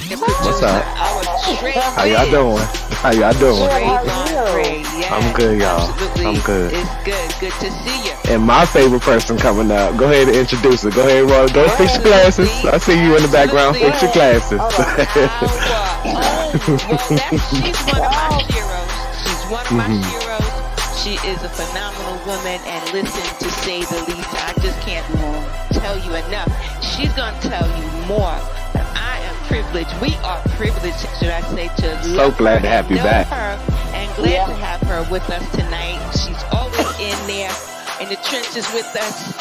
The What's producer, up? our Trey How y'all Wiz. doing? How y'all doing? Good, how Trayvon are Gray, you? I'm yes, good, y'all. I'm absolutely. good. It's good. Good to see you. And my favorite person coming up. Go ahead and introduce her. Go ahead, Roy. Go Go fix your ahead. glasses. Absolutely, I see you in the background. Go absolutely. Fix your ahead. glasses. Hold on. Our own. Well, she's one of my Oh, sheroes. She's one of my hmm sheroes. She is a phenomenal woman, and listen, to say the least, I just can't tell you enough. She's gonna tell you more. I am privileged. We are privileged, should I say, to So love her glad to have and you know back. her, and glad yeah. to have her with us tonight. She's always in there in the trenches with us,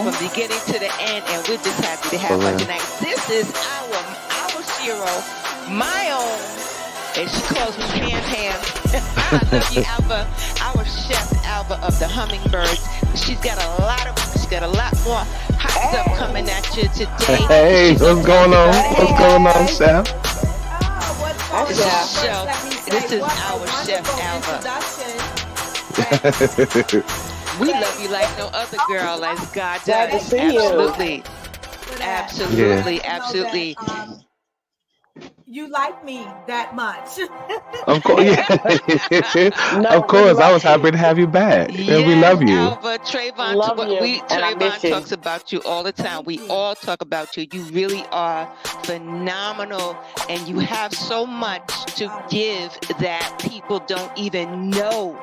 from Mm-hmm. beginning to the end, and we're just happy to For have her real. tonight. This is our Shiro, my own, and she calls me Pam Pam. I love you, Alva, our chef Alva of the Hummingbirds. She's got a lot more hot stuff coming Hey. at you today. Hey, She's gonna what's tell going you on? about What's everything. going on, Hey. Chef? Oh, what's That's going This is on? yeah. First, show. let me This say is what a our chef wonderful Alva. introduction. Thank you. We love Thank you you like no other girl, as God Glad to does. thank you see so you. much Absolutely, for that. Yeah. absolutely, Know that absolutely. you like me that much. Of course, yeah. Of No, we course. I love was happy you. to have you back. And we Yes, love you. Alva, We Trayvon, love you. And I Trayvon miss you. talks about you all the time. Thank We you. all talk about you. You really are phenomenal, and you have so much to God is so give that people don't even know.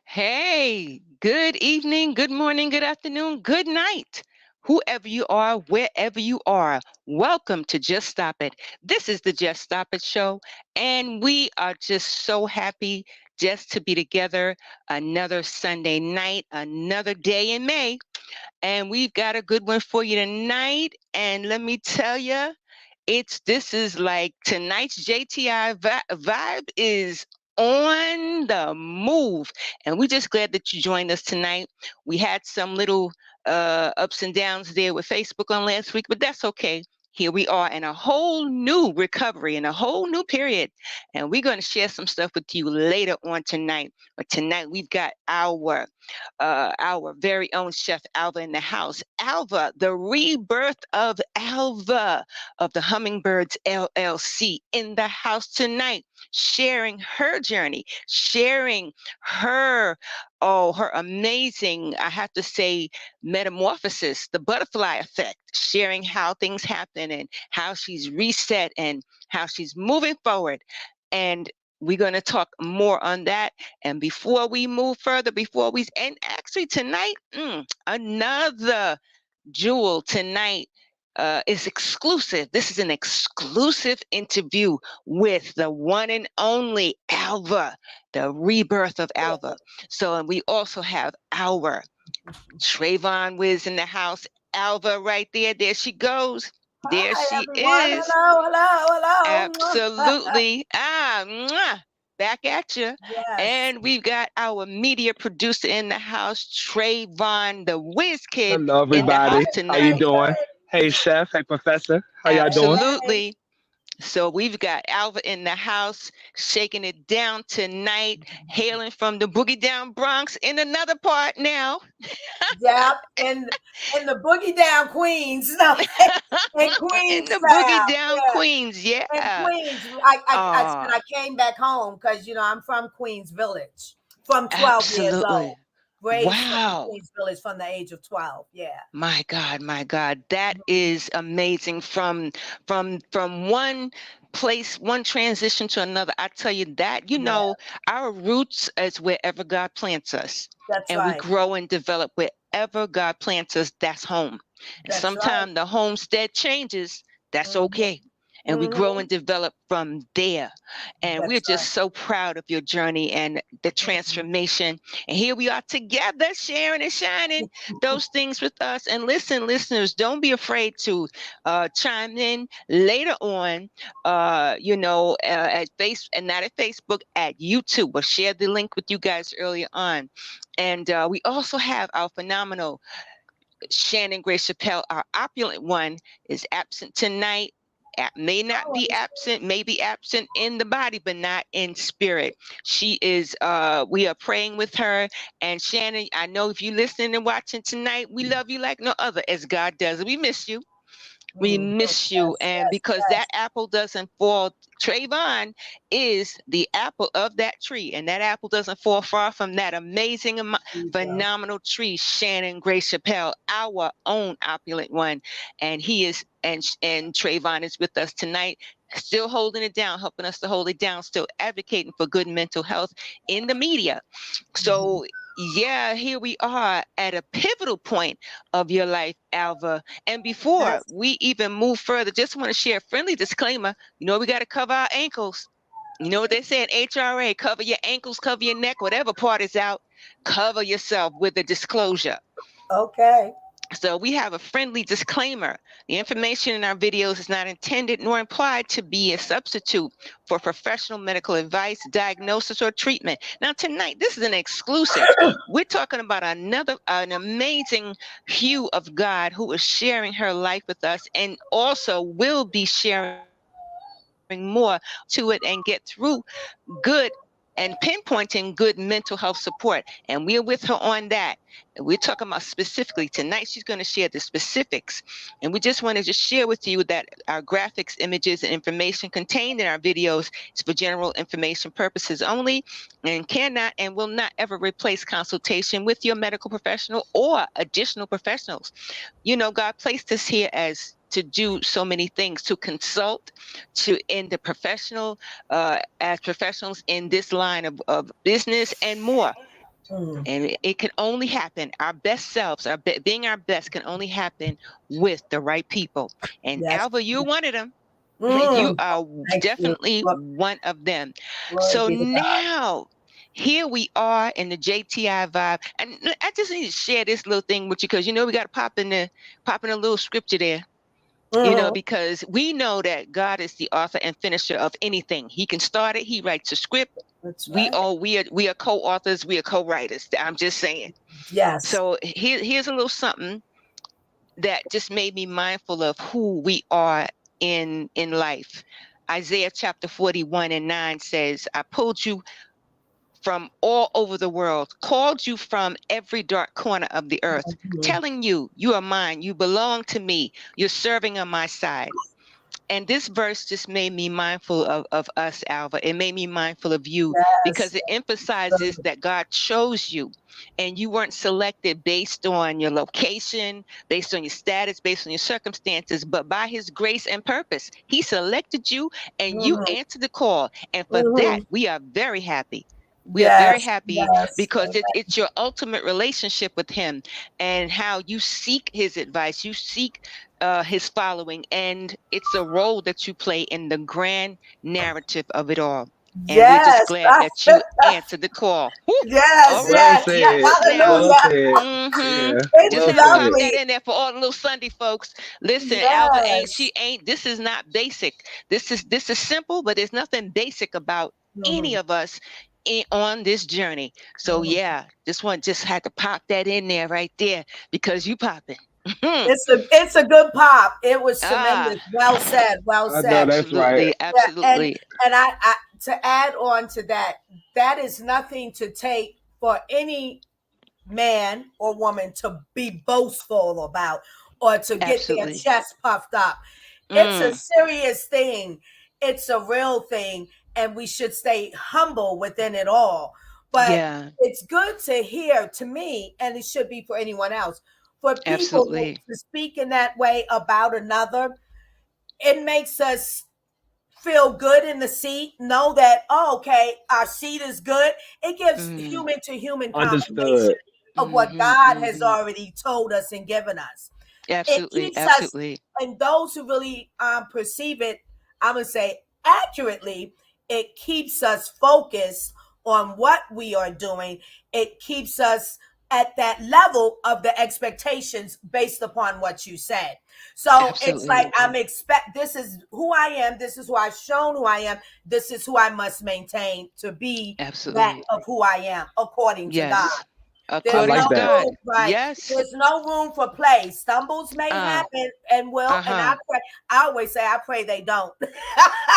Hey, good evening, good morning, good afternoon, good night. Whoever you are, wherever you are, welcome to Just Stop It. This is the Just Stop It show, and we are just so happy just to be together another Sunday night, another day in May. And we've got a good one for you tonight. And let me tell you, this is like tonight's JTI vibe is on the move, and we're just glad that you joined us tonight. We had some little ups and downs there with Facebook on last week, but that's okay. Here we are in a whole new recovery and a whole new period, and we're going to share some stuff with you later on tonight. But tonight we've got our very own chef Alva in the house. Alva, the rebirth of Alva of the Hummingbirds LLC in the house tonight, sharing her journey, sharing her, her amazing, I have to say, metamorphosis, the butterfly effect, sharing how things happen and how she's reset and how she's moving forward. And we're going to talk more on that. And before we move further, and actually tonight, another jewel tonight is exclusive. This is an exclusive interview with the one and only Alva, the rebirth of Alva. So, and we also have our Trayvon Wiz in the house. Alva right there. There she goes. There Hi, she everyone. is. Hello, hello, hello. Absolutely. Back at you. Yes. And we've got our media producer in the house, Trayvon, the Whiz Kid, Hello, in the house everybody. How you tonight. doing? Hey, Chef. Hey, Professor. How y'all doing? Hey. Absolutely. So we've got Alva in the house, shaking it down tonight, hailing from the Boogie Down Bronx in another part now. Yep. In the boogie down Queens. No, in In Queens the Boogie style. Down Yeah. Queens, In yeah. Queens. I said Oh, I came back home because I'm from Queens Village from 12 years absolutely. old. raised from the Wow. Queens Village from the age of 12. Yeah. My God, my God, that is amazing. From one place, one transition to another. I tell you that, Yeah. our roots is wherever God plants us, That's and we right. grow and develop wherever God plants us. That's home. And That's right. sometimes the homestead changes. That's Mm-hmm. okay. And we grow Mm-hmm. and develop from there. And we're That's right. just so proud of your journey and the Mhm. transformation. And here we are together, sharing and shining those things with us. And listen, listeners, don't be afraid to chime in later on, at and not at Facebook, at YouTube. We'll share the link with you guys earlier on. And we also have our phenomenal Shannon Grace Chappelle, our opulent one, is absent tonight. May not Oh, be absent, may be absent in the body, but not in spirit. She is, we are praying with her. And Shannon, I know if you're listening and watching tonight, we love you like no other, as God does. We miss you. We miss you. yes, And yes, because that yes. apple doesn't fall, Trayvon is the apple of that tree. And that apple doesn't fall far from that amazing, Jesus. phenomenal tree, Shannon Grace Chappelle, our own opulent one. And he is, and Trayvon is with us tonight, still holding it down, helping us to hold it down, still advocating for good mental health in the media. Mhm. So, yeah, here we are at a pivotal point of your life, Alva. And before Yes. we even move further, just want to share a friendly disclaimer. We got to cover our ankles. You know what they say in HRA, cover your ankles, cover your neck, whatever part is out, cover yourself with a disclosure. Okay. So we have a friendly disclaimer. The information in our videos is not intended nor implied to be a substitute for professional medical advice, diagnosis, or treatment. Now, tonight, this is an exclusive. We're talking about an amazing hue of God who is sharing her life with us and also will be sharing more to it and get through good and pinpointing good mental health support. And we're with her on that. We're talking about specifically tonight. She's going to share the specifics. And we just want to just share with you that our graphics, images, and information contained in our videos is for general information purposes only and cannot and will not ever replace consultation with your medical professional or additional professionals. God placed us here to do so many things, to consult, to in the professional, as professionals in this line of business and more. Mhm. And it can only happen. Our best selves, being our best, can only happen with the right people. And Yes. Alva, you're one of them. You Mm. are Thank you. definitely one of them. Glory So be to God. now, here we are in the JTI vibe, and I just need to share this little thing with you because we got to pop in a little scripture there. Mhm. Because we know that God is the author and finisher of anything. He can start it. He writes a script. That's We right. all we are co-authors. We are co-writers. I'm just saying. Yes. So here's a little something that just made me mindful of who we are in life. Isaiah chapter 41:9 says, I pulled you from all over the world, called you from every dark corner of the earth, Mhm. telling you, you are mine, you belong to me, you're serving on my side. And this verse just made me mindful of us, Alva. It made me mindful of you Yes. because it emphasizes that God chose you and you weren't selected based on your location, based on your status, based on your circumstances, but by his grace and purpose. He selected you and you Mhm. answered the call. And for that, Mhm. we are very happy. We are very Yes. happy Yes. because Amen. it's your ultimate relationship with him and how you seek his advice, you seek his following, and it's a role that you play in the grand narrative of it all. And we're just Yes. glad that you answered the call. Woo! Yes. All Well right. Yes. Yes. said. Now, Well Hallelujah. said. Yeah. It's just Well had to said. pop that lovely. in there for all the little Sunday folks. Listen, Alva ain't Yes. she ain't. This is not basic. This is simple, but there's nothing basic about any Mhm. of us on this journey. So Mhm. yeah, just had to pop that in there right there because you popping. It's a good pop. It was Ah, tremendous. Well said. Well I know said. that's right. absolutely, Yeah, and absolutely. and I to add on to that, that is nothing to take for any man or woman to be boastful about or to get their Absolutely. chest puffed up. It's a Mm, serious thing. It's a real thing, and we should stay humble within it all. But Yeah. it's good to hear, to me, and it should be for anyone else, for people Absolutely. to speak in that way about another. It makes us feel good in the seat, know that, oh, okay, our seat is good. It gives Mm. human to human confirmation Understood. of what Mhm. God has Mhm. already told us and given us. It Absolutely. keeps us, Absolutely. and those who really perceive it, I'm going to say accurately, it keeps us focused on what we are doing. It keeps us at that level of the expectations based upon what you said. So it's like, Absolutely. this is who I am. This is who I've shown who I am. This is who I must maintain to be that Absolutely. of who I am according to God. Yes. I There's According like to no that. God. room, right? Yes. There's no room for play. Stumbles may Uh. happen and will, and I Uh-huh. pray. I always say, I pray they don't.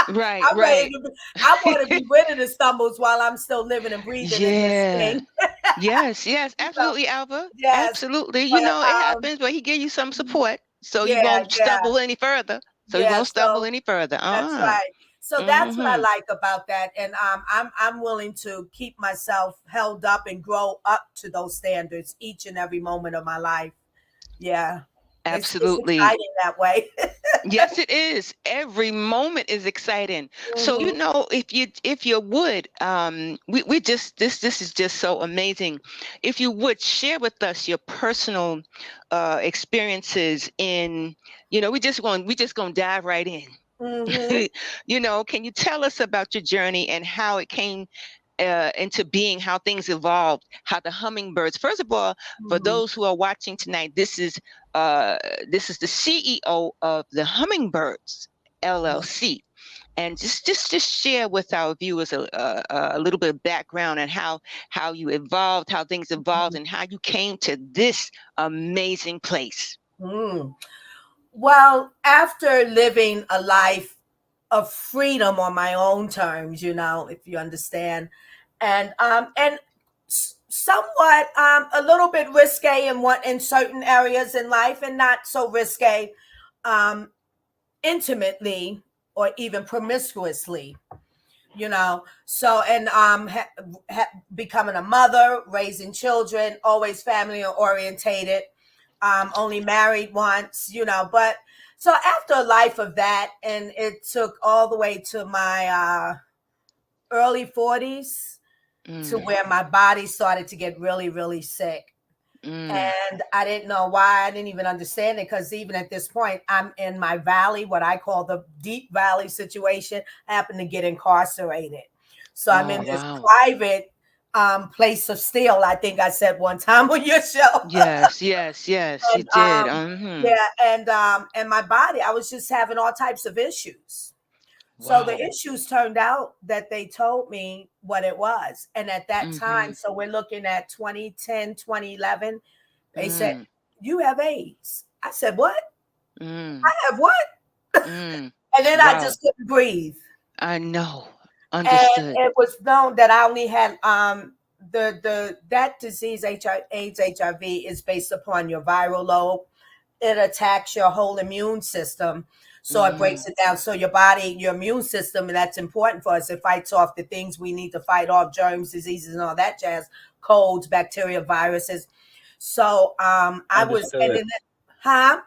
Right, I'm ready right. to. I want to be rid of the stumbles while I'm still living and breathing in this Yeah. thing. Yes, yes, So absolutely, Alva. yes, Absolutely. but It happens, but he give you some support so you yeah, won't yeah, stumble any further. So you yeah. won't stumble So any further. that's right. So that's what I Mm-hmm. like about that, and I'm willing to keep myself held up and grow up to those standards each and every moment of my life. Yeah, it's Absolutely. exciting that way. Yes, it is. Every moment is exciting. So, Hmm. if you would, we just this is just so amazing. If you would share with us your personal experiences in, we just gonna dive right in. Hmm. Can you tell us about your journey and how it came into being, how things evolved, how the hummingbirds. First of all, for Hmm. those who are watching tonight, uh, this is the CEO of the Hummingbirds LLC, and just share with our viewers a little bit of background and how you evolved, how things evolved, and how you came to this amazing place. Mm. Well, after living a life of freedom on my own terms, if you understand, and somewhat a little bit risque in certain areas in life, and not so risque um, intimately or even promiscuously. So and becoming a mother, raising children, always family orientated, only married once, but so after a life of that, and it took all the way to my early 40s, to Mm, where my body started to get really, really sick. mm. And I didn't know why. I didn't even understand it, because even at this point, I'm in my valley, what I call the deep valley situation. I happen to get incarcerated. So I'm Oh, in this wow. private place of steel, I think I said one time on your show. Yes, yes, yes, you And did. Mm-hmm. yeah, and my body, I was just having all types of issues. So the Wow. issues turned out that they told me what it was. And at that time, Mm-hmm. so we're looking at 2010, 2011. They said, Mm, "You have AIDS." I said, "What? mm, I have what?" mm. And then I Wow. just couldn't breathe. I know. And Understood. it was known that I only had the that disease, AIDS, HIV, is based upon your viral load. It attacks your whole immune system. So it breaks Mm, it down. So your body, your immune system, and that's important for us. It fights off the things we need to fight off: germs, diseases, and all that jazz, colds, bacteria, viruses. So I was, and Understood. then, huh?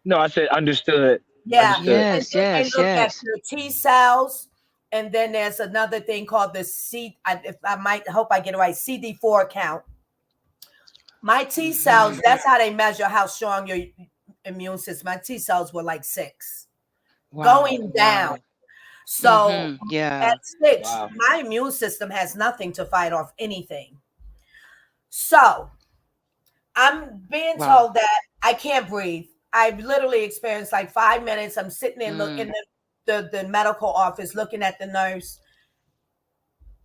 No, I said understood. Yeah. Understood. And yes, then they yes, look at yes. the T cells. And then there's another thing called the if I might, hope I get it right, CD4 count. My T cells, Mm-hmm. that's how they measure how strong your immune system. My T cells were like 6, Wow, going down. wow. So Mm-hmm. Yeah. at 6, Wow. my immune system has nothing to fight off anything. So I'm being Wow. told that I can't breathe. I've literally experienced like 5 minutes. I'm sitting in Mm, the medical office looking at the nurse,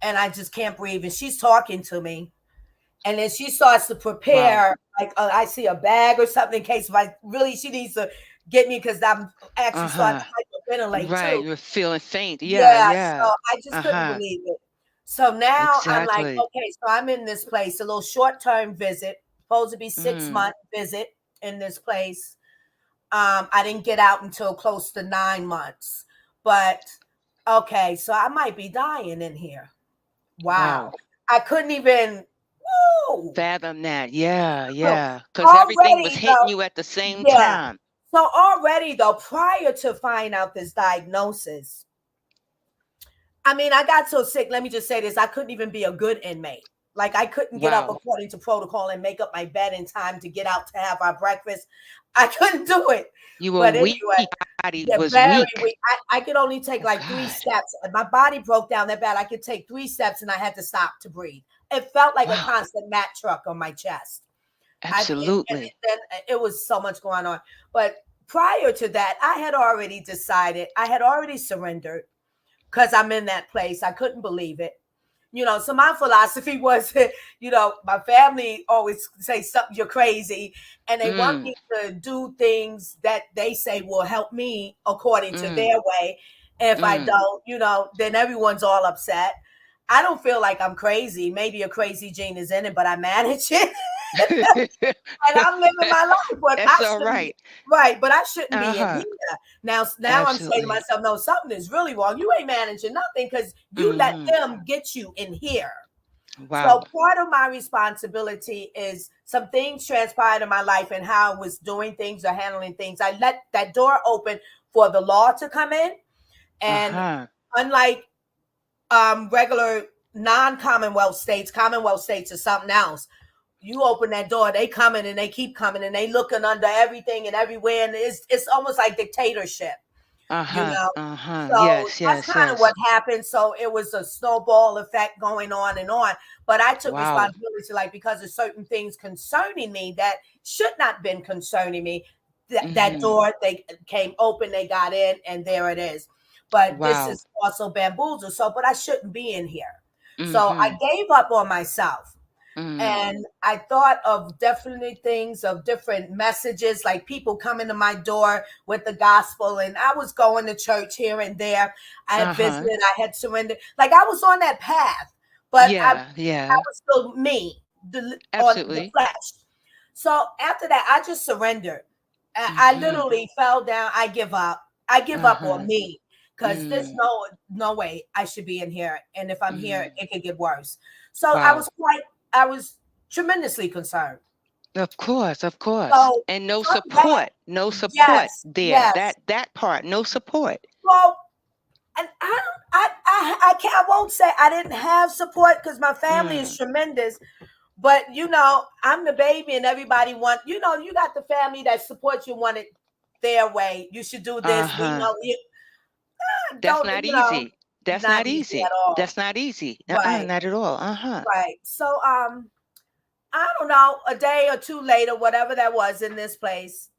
and I just can't breathe. And she's talking to me. And then she starts to wow. prepare, like I see a bag or something in case if I really, she needs to get me, because I'm actually starting Uh-huh. to hyperventilate Right. too. You're feeling faint. Yeah, Yeah, so yeah. I just couldn't Uh-huh. believe it. So now I'm like, Exactly. okay, so I'm in this place, a little short-term visit, supposed to be six Mm, month visit in this place. I didn't get out until close to 9 months. But okay, so I might be dying in here. Wow. wow. I couldn't even fathom that. Yeah, So yeah. Because everything was already hitting though, you at the same yeah. time. So already though, prior to finding out this diagnosis, I mean, I got so sick. Let me just say this: I couldn't even be a good inmate. Like I couldn't get up Wow. according to protocol and make up my bed in time to get out to have our breakfast. I couldn't do it. You were But weak. anyway, Body yeah, was very weak. weak. I could only take Oh like 3 God. steps. My body broke down that bad. I could take 3 steps and I had to stop to breathe. It felt like a Wow. constant mat truck on my chest. And Absolutely. then it was so much going on. But prior to that, I had already decided, I had already surrendered because I'm in that place. I couldn't believe it. So my philosophy was, my family always say something, you're crazy, and they want Mm, me to do things that they say will help me according to mm, their way. If I mm. don't, then everyone's all upset. I don't feel like I'm crazy. Maybe a crazy gene is in it, but I manage it. And I'm living my life, but I That's all shouldn't be right. right. But I shouldn't be in Uh-huh. here now. I'm saying to Absolutely. myself, no, something is really wrong. You ain't managing nothing because you let Hmm. them get you in here. Wow. So part of my responsibility is some things transpired in my life and how I was doing things or handling things. I let that door open for the law to come in, and Uh-huh. unlike regular Commonwealth states is something else. You open that door, they coming and they keep coming and they looking under everything and everywhere, and it's almost like dictatorship, you Uh-huh. know. Uh-huh. So Yes, that's yes, kind of what yes. happened. So it was a snowball effect going on and on. But I took Wow. responsibility, like because of certain things concerning me that should not been concerning me. That Mm-hmm. door they came open, they got in, and there it is. But this Wow. is also bamboozle. So, but I shouldn't be in here. So I Mm-hmm. gave up on myself. Mm. And I thought of definitely things of different messages, like people coming to my door with the gospel. And I was going to church here and there. I had Uh-huh. visited, I had surrendered. Like I was on that path, but I Yeah, yeah. was still me on the Absolutely. flesh. So after that, I just surrendered. I Mm-hmm. literally fell down. I give up. I give up on Uh-huh. me because there's Mm. no way I should be in here. And if I'm here, Mm. it could get worse. So Wow. I was tremendously concerned. Of course, of course. So And no from that, support. No support yes, there. yes. That part, no support. Well, and I can't. I won't say I didn't have support because my family is Mm. tremendous. But I'm the baby, and everybody you got the family that supports you, want it their way. You should do this. We Uh-huh. know you That's don't. not easy. That's Not not easy easy. at all. That's not easy. Uh-uh, Right, not at all. Uh-huh. right. So I don't know, a day or two later, whatever that was in this place,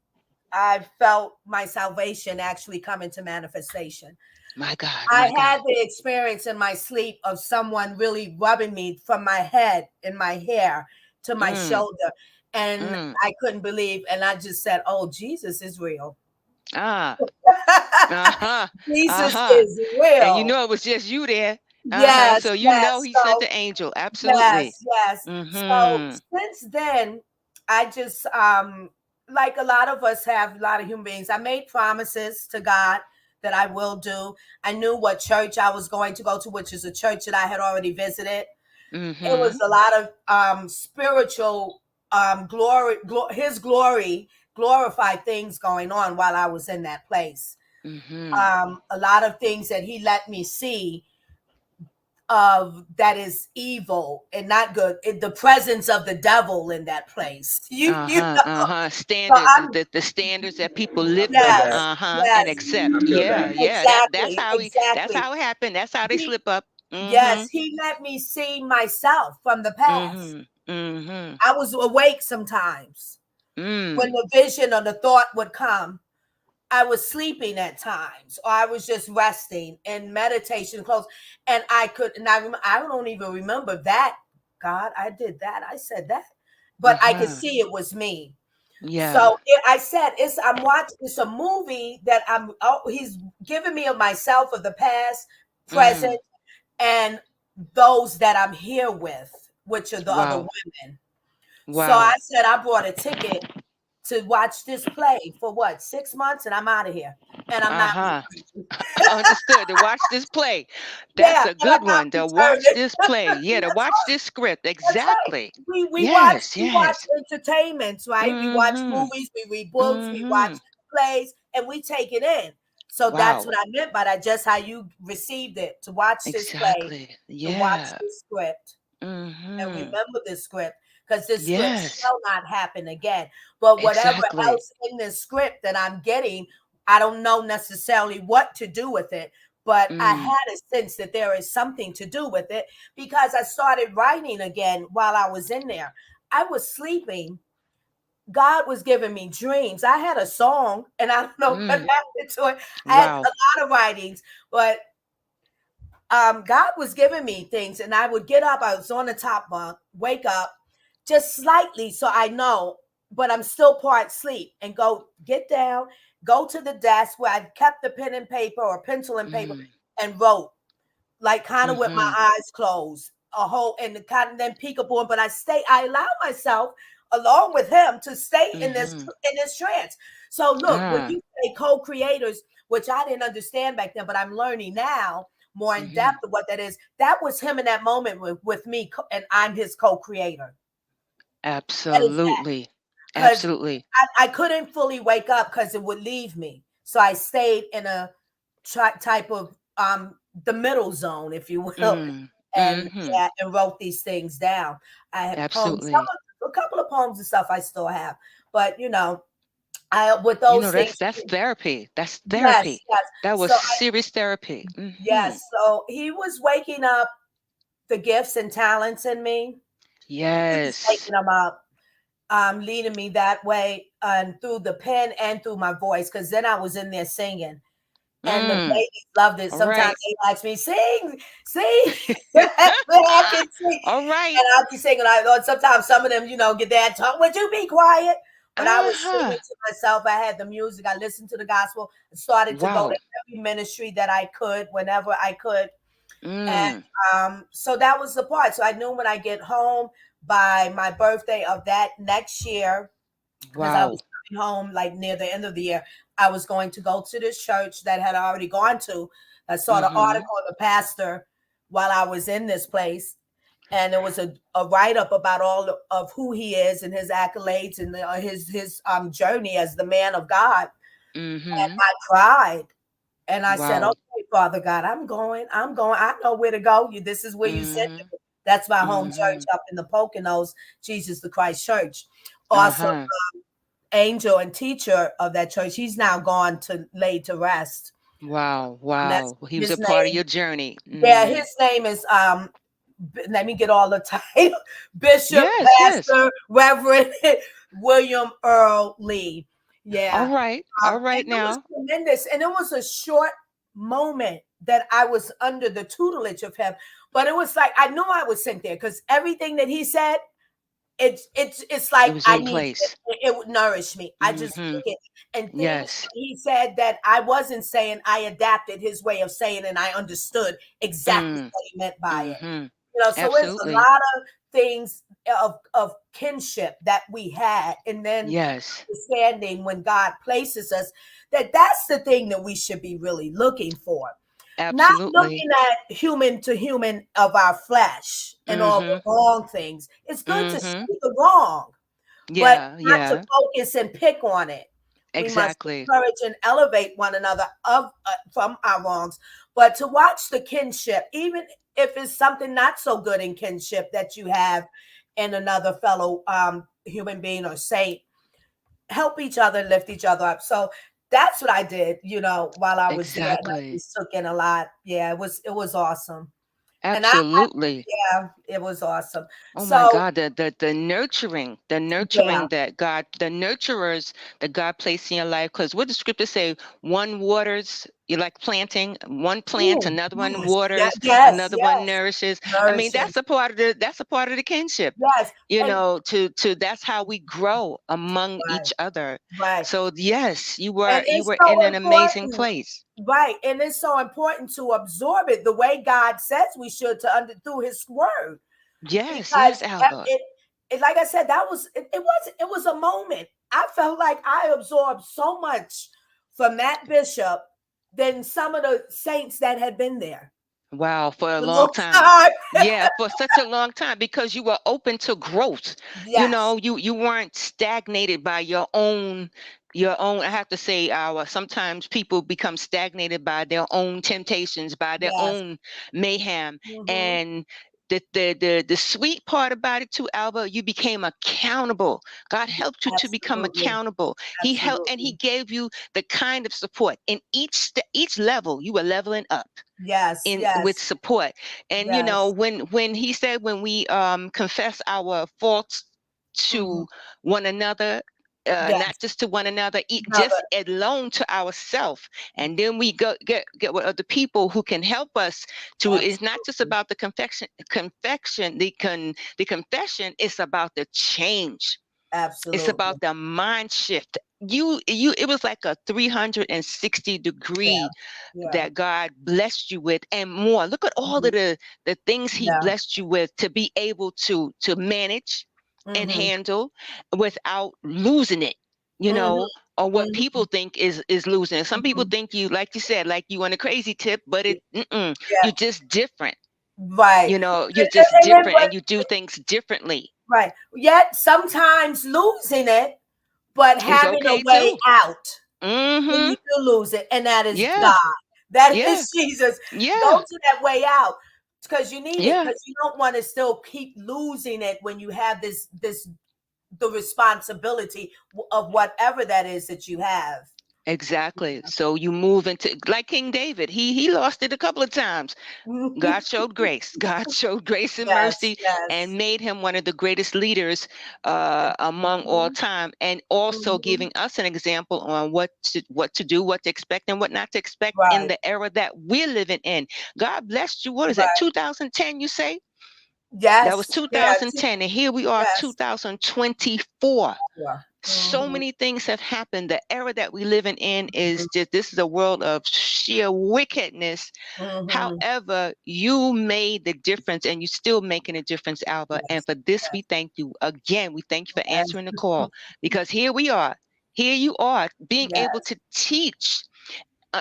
I felt my salvation actually come into manifestation. My God, I my God. had the experience in my sleep of someone really rubbing me from my head and my hair to my Mm. shoulder. And Mm. I couldn't believe, and I just said, oh, Jesus is real. Ah. Uh-huh. Jesus Uh-huh. is And you real. know it was just you there. Uh-huh. Yes, So you know yes. he sent So the angel. yes, Absolutely. yes. So Mm-hmm. since then, I just like a lot of us have, a lot of human beings, I made promises to God that I will do. I knew what church I was going to go to, which is a church that I had already visited. It Mm-hmm. was a lot of spiritual his glory, glorified things going on while I was in that place. Mm-hmm. A lot of things that he let me see of that is evil and not good. The presence of the devil in that place. You Uh-huh. know. Uh-huh. So Standards, I'm the standards that people live feel by. that. yes, Uh-huh. And yes, I accept. feel Yeah, that. yeah. That's exactly, how that's exactly. how it happened. That's how they He slip up. yes, Mm-hmm. he let me see myself from the past. Mm-hmm. Mm-hmm. I was awake sometimes when Mm. the vision or the thought would come. I was sleeping at times, or I was just resting in meditation close, and I could, and I don't even remember that. God, I did that. I said that, but I could Uh-huh. see it was me. Yeah. So I said, I'm watching. It's a movie that he's giving me of myself of the past, present, Mm. and those that I'm here with, which are the other Wow. women. So I Wow. said I bought a ticket to watch this play for what, 6 months, and I'm out of here, and I'm not Uh-huh. returning. Understood. To watch this play. That's Yeah, a and I'm good not one. To watch returning. this play. Yeah, to watch this script. That's right. Exactly. We watch Yes, we watch yes. entertainments, right? We watch Mm-hmm. movies, we read books, we watch Mm-hmm. plays, and we take it in. So that's Wow. what I meant by that, just how you received it. To watch this play, Exactly. to watch Yeah. this script, and Mm-hmm. remember this script, because this script Yes. shall not happen again. But whatever Exactly. else in this script that I'm getting, I don't know necessarily what to do with it, but I Mm. had a sense that there is something to do with it, because I started writing again while I was in there. I was sleeping. God was giving me dreams. I had a song, and I don't know what Mm. happened to it. I had Wow. a lot of writings, but God was giving me things, and I would get up. I was on the top bunk, wake up just slightly, so I know, but I'm still part sleep, and go get down, go to the desk where I kept the pen and paper or pencil and paper, Mm. and wrote, like kind of with my Mm-hmm. eyes closed, a whole, and the kind of then peekaboo. But I allow myself, along with him, to stay Mm-hmm. in this trance. So look, when Ah. you say co-creators, which I didn't understand back then, but I'm learning now more in Mm-hmm. depth of what that is. That was him in that moment with me, and I'm his co-creator. That is that, Absolutely. because Absolutely. I couldn't fully wake up because it would leave me. So I stayed in a type of the middle zone, if you will, Mm. and Mm-hmm. yeah, and wrote these things down. I have poems, Absolutely. a couple of poems and stuff I still have, but I with those things. That's therapy. That's Yes, therapy. yes. That was So serious therapy. Mm-hmm. yes, so he was waking up the gifts and talents in me. He was Yes. waking them up, leading me that way, and through the pen and through my voice, because then I was in there singing. And the Mm. ladies loved it. All Sometimes right. they ask me, sing, sing. But I can sing. All right. And I'll be singing. Sometimes some of them, get that tongue. Would you be quiet? But I was Uh-huh. singing to myself. I had the music. I listened to the gospel. I started to go to Wow. every ministry that I could, whenever I could. Mm. And so that was the part. So I knew when I get home by my birthday of that next year, because I Wow. was coming home like near the end of the year, I was going to go to this church that had already gone to. I saw the Mm-hmm. article of the pastor while I was in this place. And there was a write up about all of who he is and his accolades and his journey as the man of God. And Mm-hmm. I cried, and I said, Wow. "Okay, Father God, I'm going. I'm going. I know where to go. This is where you sent Mm-hmm. me." That's my home church Mm-hmm. up in the Poconos, Jesus the Christ Church. Also, Uh-huh. angel and teacher of that church. He's now gone to laid to rest. Wow. That's Wow. He was a his part of name. your journey. Yeah, Mm-hmm. his name is let me get all the title. Bishop, Yes, yes. Pastor, Reverend William Earl Lee. All Yeah. right. And All right it was now. tremendous. And it was a short moment that I was under the tutelage of him. But it was like I knew I was sent there, because everything that he said, it's It like was I in need place. it would nourish me. I just Mm-hmm. took it, and things Yes. he said that I wasn't saying, I adapted his way of saying, and I understood exactly Mm. what he meant by it. Mm-hmm. So it's a Absolutely. lot of things of kinship that we had, and then Yes. understanding when God places us, that's the thing that we should be really looking for. Not Absolutely. looking at human to human of our flesh and all the Mm-hmm. wrong things. It's good to Mm-hmm. see the wrong, but Yeah. not to Yeah. focus and pick on it. We must Exactly. encourage and elevate one another from our wrongs, but to watch the kinship, even if it's something not so good in kinship that you have in another fellow human being or saint, help each other, lift each other up. So that's what I did, while I was there, and I Exactly. just took in a lot. Yeah, it was awesome, and Absolutely. yeah, it was awesome. Oh my So God, the yeah, nurturing that God, the nurturers that God placed in your life. Because what the scripture say, one waters, you like planting, one plant, ooh, another one yes, yeah, waters, yes, another one yes, nourishes. I mean, nourishing, that's a part of the kinship. yes, and To that's how we grow among right, each other. right. So yes, And you it's were so in an amazing important, place. right? And it's so important to absorb it the way God says we should, through His Word, Yes, because yes, Alva. like I said, it was a moment. I felt like I absorbed so much from that bishop than some of the saints that had been there. Wow, for a The long little time. time. Yeah, for such a long time, because you were open to growth. Yes. You weren't stagnated by your own. I have to say, sometimes people become stagnated by their own temptations, by their Yes. own mayhem. Mm-hmm. And the sweet part about it too, Alva, you became accountable. God helped you to become Absolutely. accountable. He helped, and he Absolutely. gave you the kind of support in each level. You were leveling up Yes. in with Yes. support. And Yes. when he said, when we confess our faults Mm-hmm. to one another, not Yes. just to one another, Another. just alone to ourselves, and then we go get with other people who can help us to. It's not just Absolutely. about the confession. It's about the change. It's Absolutely. about the mind shift. It was like a 360 Yeah. degree Yeah. that God blessed you with, and more. Look at all of Mhm. the things he Yeah. blessed you with, to be able to manage and Mm-hmm. handle without losing it, you Mm-hmm. know, or what Mm-hmm. people think is losing it. Some people Mm-hmm. think you, like you said, like you on a crazy tip, but Yeah. you're just different. Right. You're just different, But and you do things differently. right. Yet sometimes losing it, but It's having a okay way too. out when Mm-hmm. you do lose it, and that is Yeah. God. That Yeah. is Jesus. Go Yeah. to that way out because you need it. Yeah. Because you don't want to still keep losing it when you have this the responsibility of whatever that is that you have. Exactly. So you move into, like King David. He lost it a couple of times. God showed grace. God showed grace and Yes. mercy, and Yes. made him one of the greatest leaders among all Mhm. time, and also Mhm. giving us an example on what to do, what to expect, and what not to expect in Right. the era that we're living in. God blessed you. What is that? Right. 2010, you say? That was Yes. Yeah. 2010, and here we are, Yes. 2024. Yeah. So Mhm. many things have happened. The era that we living in is just, this is a world of sheer wickedness. Mhm. However, you made the difference, and you're still making a difference, Alba. And Yes. for this, we thank you again. We thank you for Yes. answering the call, because here we are. Here you are, being able Yes. to teach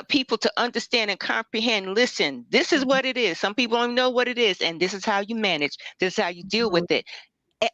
people to understand and comprehend. Listen, this is what it is. Some people don't know what it is, and this is how you manage. This is how you deal Mhm. with it.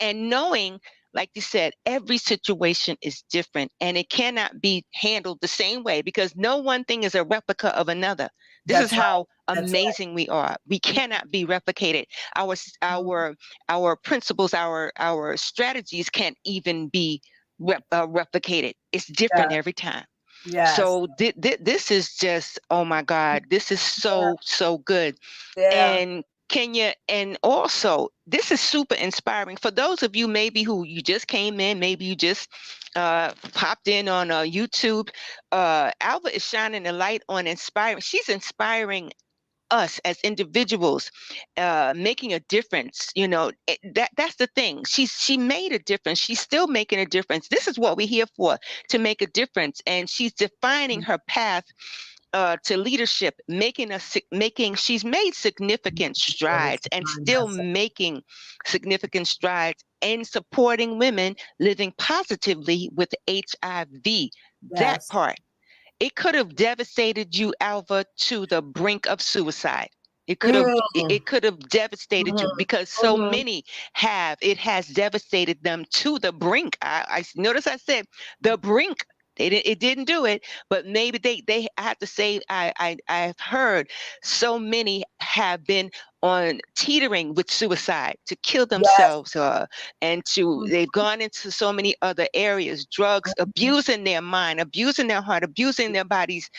And knowing, like you said, every situation is different, and it cannot be handled the same way, because no one thing is a replica of another. This is That's right. how That's right. amazing we are. We cannot be replicated. Our Mhm. our our principles, our strategies can't even be replicated. It's different Yeah. every time. Yes. So this is just, oh my God, this is so good. Yeah. And Kenya, and also this is super inspiring for those of you maybe who you just came in, maybe you just popped in on YouTube. Alva is shining a light on inspiring. She's inspiring us as individuals, making a difference. That's the thing. She made a difference. She's still making a difference. This is what we're here for, to make a difference. And she's defining her path to leadership, she's made significant strides, and still That's making significant strides in supporting women living positively with HIV. That yes. part, it could have devastated you, Alva, to the brink of suicide. It could have it Mm. it could have devastated you, Mhm. because so Mhm. many it has devastated them to the brink. I notice I said the brink. It didn't do it, but maybe I have to say, I've heard so many have been on teetering with suicide, to kill Yes. themselves, and Mhm. they've gone into so many other areas, drugs, abusing their mind, abusing their heart, abusing their bodies,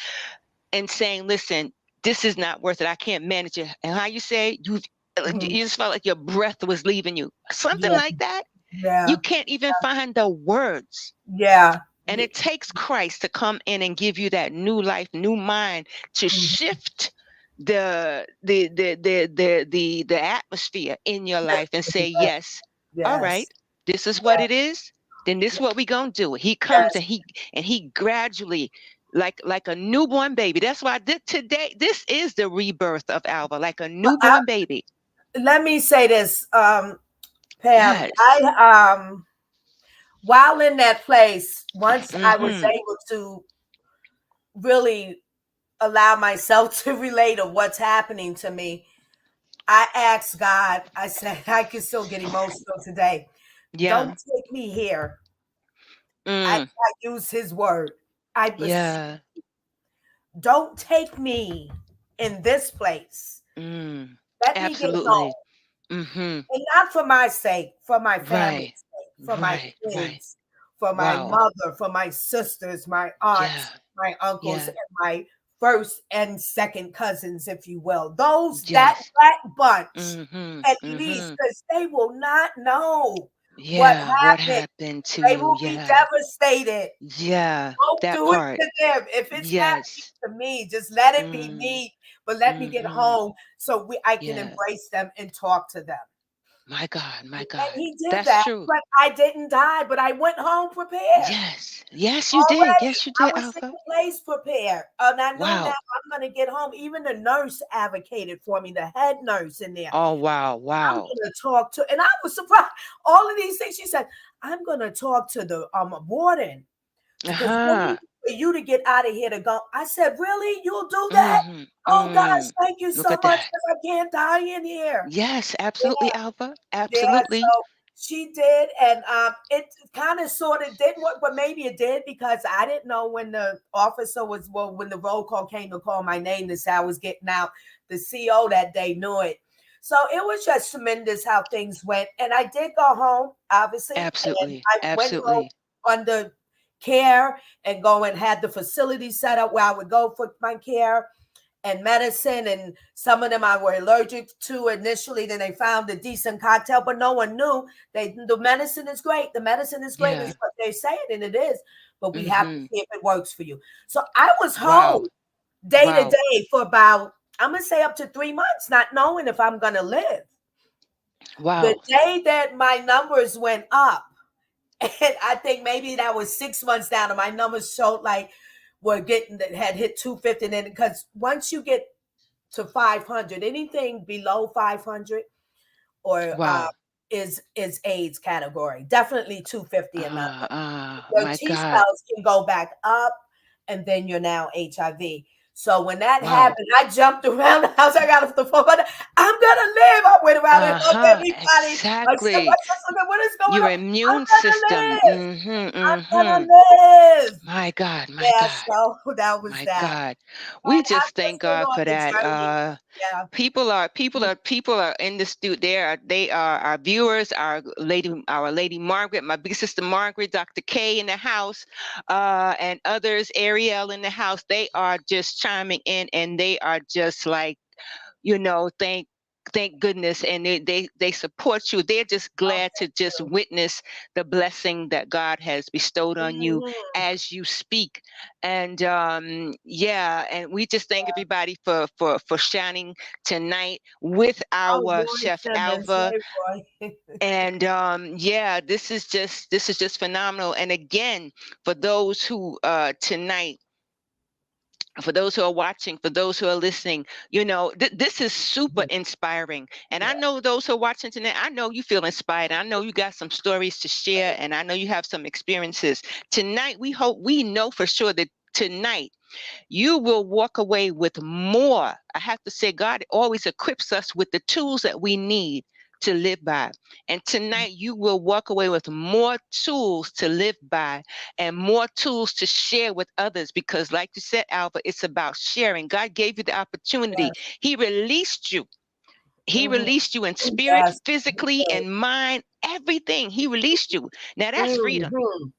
and saying, listen, this is not worth it. I can't manage it. And how you say, Mhm. you just felt like your breath was leaving you. Something Yeah. like that. You Yeah. can't even find the words. Yeah. And it takes Christ to come in and give you that new life, new mind, to Mhm. shift the atmosphere in your life, and say, yes, all right, Yes. this is what Yes. it is. Then this is what we gonna do. He comes, Yes. and he gradually, like a newborn baby. That's why today this is the rebirth of Alva, like a I, newborn baby. let me say this. Pam, Yes. while in that place, once I was Mm-hmm. able to really allow myself to relate to what's happening to me, I asked God, I said, I can still get emotional today. Don't Yeah. take me here. I Mm. use his word. I beseech, Yeah. don't take me in this place. Mm. Let me get home. Absolutely. Mm-hmm. And not for my sake, for my family's Right. sake, for my Right. Right. kids, for my Wow. mother, for my sisters, my Yeah. aunts, my uncles, Yeah. and my first and second cousins, if you will. Those that Yes. bunch, Mm-hmm. at least, Mm-hmm. because they will not know what Yeah. What happened. happened to They you? will be Yeah. devastated. Yeah. Don't That do it part. to them. If it's happening Yes. to me, just let it be Mm. me. But let me get Mm-hmm. home so I can Yeah. embrace them and talk to them. My God. My And God. he did That's that, true. but I didn't die, but I went home prepared. Yes. Yes, you did. Already, Yes, you I did, was in Alpha. the place prepared. And I know now Wow. I'm going to get home. Even the nurse advocated for me, the head nurse in there. Oh, wow. I'm Wow. going to talk to, and I was surprised. All of these things, she said, I'm going to talk to the warden because we Uh-huh. need for you to get out of here to go. I said, really? You'll do that? Mm-hmm. Oh, gosh, Mm. thank you Look so at much that. because I can't die in here. Yes, absolutely, Alpha. Yeah, Absolutely. so she did, and it kind of sort of didn't work, but maybe it did because I didn't know when the officer was when the roll call came to call my name to say I was getting out. The CO that day knew it, so it was just tremendous how things went. And I did go home, obviously, and Absolutely. I went home Absolutely. under care and go and had the facility set up where I would go for my care and medicine, and some of them I were allergic to initially. Then they found a decent cocktail, but no one knew. The medicine is great. The medicine is great, Yeah. is what they say, and it is. But we have to Mm-hmm. see if it works for you. So I was Wow. home day to Wow. day for about, I'm gonna say, up to 3 months, not knowing if I'm gonna live. The Wow. day that my numbers went up, and I think maybe that was 6 months down, and my numbers showed like were getting that had hit 250. And then because once you get to 500, anything below 500 or Wow. is AIDS category, definitely 250 and up. Your My T God. cells can go back up, and then you're now HIV. So when that Wow. happened, I jumped around the house. I got off the phone. I'm gonna live. I went around and hugged Uh-huh. everybody. I said, my Exactly. sister, what is going Your on? I'm immune gonna system. live. Mm-hmm. I'm Mm-hmm. gonna live. My God. My Yeah. God. So that was My that. God. We And just I'm thank just been God on for the that. journey. Yeah. People are in the studio. They are our viewers, our lady Margaret, my big sister Margaret, Dr. K in the house, and others, Ariel in the house. They are just chiming in, and they are just like, thank goodness, and they support you. They're just Oh, glad to thank just you. witness the blessing that God has bestowed on you Mhm. as you speak. And yeah, and we just thank everybody for shining tonight with Oh, our Roy chef Simmons. Alva. Hey, Roy. And yeah, this is just phenomenal. And again, for those who tonight, for those who are watching, for those who are listening, this is super inspiring. And I Yeah. know those who are watching tonight, I know you feel inspired. I know you got some stories to share, and I know you have some experiences. Tonight, we know for sure that tonight you will walk away with more. I have to say, God always equips us with the tools that we need to live by. And tonight, you will walk away with more tools to live by and more tools to share with others. Because, like you said, Alva, it's about sharing. God gave you the opportunity, Yes. He released you. He Mhm. released you in spirit, Yes. physically, and mind, everything. He released you. Now that's freedom. Mhm.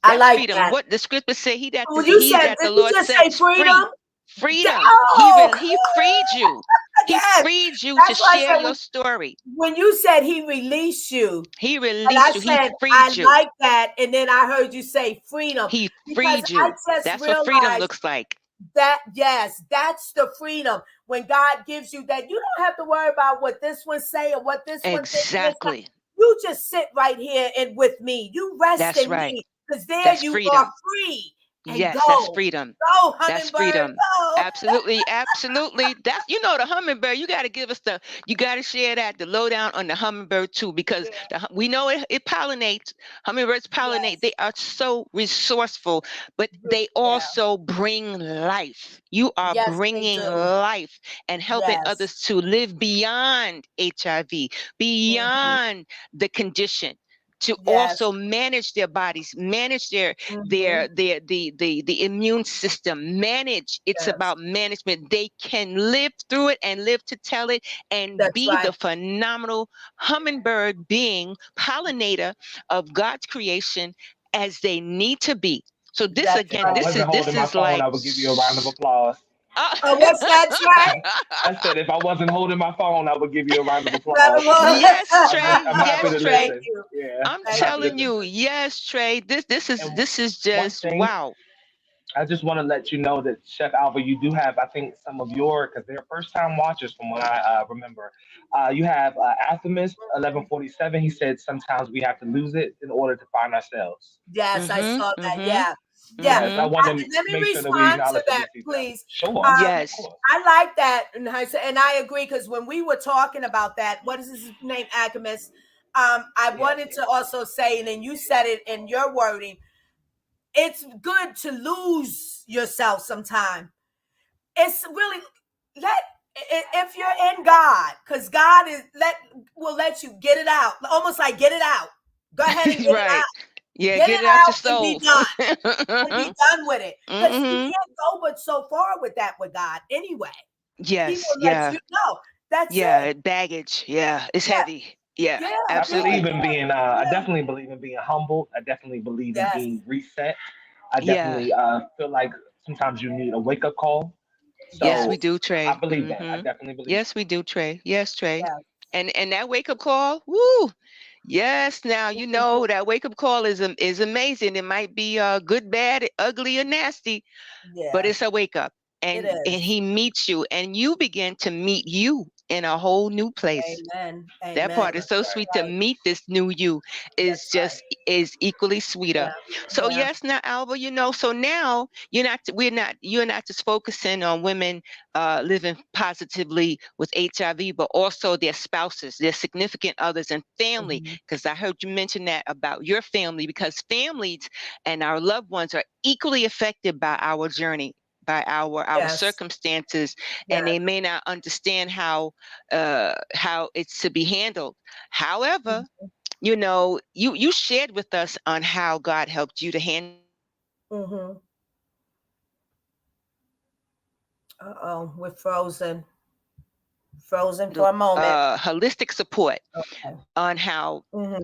I That's like freedom. that. What the scripture say, When you he said, that did the you Lord just say sets freedom? free. Freedom. Oh, He freed you. He yes. freed you to That's why I share said your story. when you said he released you, He and I released you. He said I freed you. like that, and then I heard you say freedom He because freed I you. just That's what freedom realized looks like. that yes, that's the freedom when God gives you that. You don't have to worry about what this one say or what this one thinks. Exactly. You just sit right here and with me. You rest That's in right. me because there That's you are freedom. free. and Yes, that's go. freedom. Go, That's hummingbird, freedom. go. Absolutely, absolutely. That's the hummingbird. You got to give us you got to share the lowdown on the hummingbird too, because Yeah. we know it pollinates. Hummingbirds pollinate. Yes. They are so resourceful, but they Yeah. also bring life. You are Yes, they bringing do. life and helping Yes. others to live beyond HIV, Mhm. beyond the condition, to Yes. also manage their bodies, manage Mhm. the immune system, manage. It's Yes. about management. They can live through it and live to tell it and That's be the right. phenomenal hummingbird being pollinator of God's creation as they need to be. So this That's If again, I right. wasn't this holding my is phone, like I would give you a round of applause. Oh, what's that, Trey? I said if I wasn't holding my phone, I would give you a round of applause. yes, Trey. I'm happy Yes, to Trey. Thank listen. you. Yeah, I'm I'm Thank happy to telling you. you, listen. yes, Trey. And This is one just thing wow. I just want to let you know that Chef Alva, you do have, I think, some of your, because they're first time watchers from what I remember. You have Alchemist 1147. He said sometimes we have to lose it in order to find ourselves. Yes, I Mhm. saw that. Mhm. Yeah. Yeah. Yes, I Mhm. want to Let me make sure that we respond to acknowledge and that, receive them. please. Sure, Um, of Yes. course. I like that, and I agree because when we were talking about that, what is his name, Alchemist? I Yes, wanted to also say, and then you said it in your wording. It's good to lose yourself sometime. It's really let if you're in God, because God is will let you get it out, almost like get it out. Go ahead and get it right. out. Yeah, Get get it it out your out and be soul. done and be done with it. Because you Mhm. can't go but so far with that with God anyway. He Yes, will let yeah. you know. That's it. Yeah, baggage. Yeah, it's Yeah, heavy. Yeah, yeah, I yeah, believe absolutely. in being. I yeah. definitely believe in being humbled. I definitely believe in Yes, being reset. I Yeah. definitely feel like sometimes you need a wake up call. Yes, we So yes, do, I Trey. believe that. I Mhm. definitely believe Yes, we do, Trey. Yes, Trey. yes. And that wake up call, woo. Yes, now Mhm. that wake up call is amazing. It might be good, bad, ugly, or nasty, but Yeah, it's a wake up. it And is. he meets you and you begin to meet you in a whole new place. Amen. That you. Amen. part is That's so right. sweet. To Right. meet this new you is That's right. just is equally sweeter. Yeah. So Yeah. yes, now Alba, so now you're not just focusing on women living positively with HIV, but also their spouses, their significant others, and family. Mhm. Because I heard you mention that about your family, because families and our loved ones are equally affected by our journey, by our Yes. circumstances, and Yes. they may not understand how it's to be handled. However, you shared with us on how God helped you to handle Mm-hmm. Uh-oh, we're frozen. Frozen for a moment. holistic support Okay. on how Mm-hmm.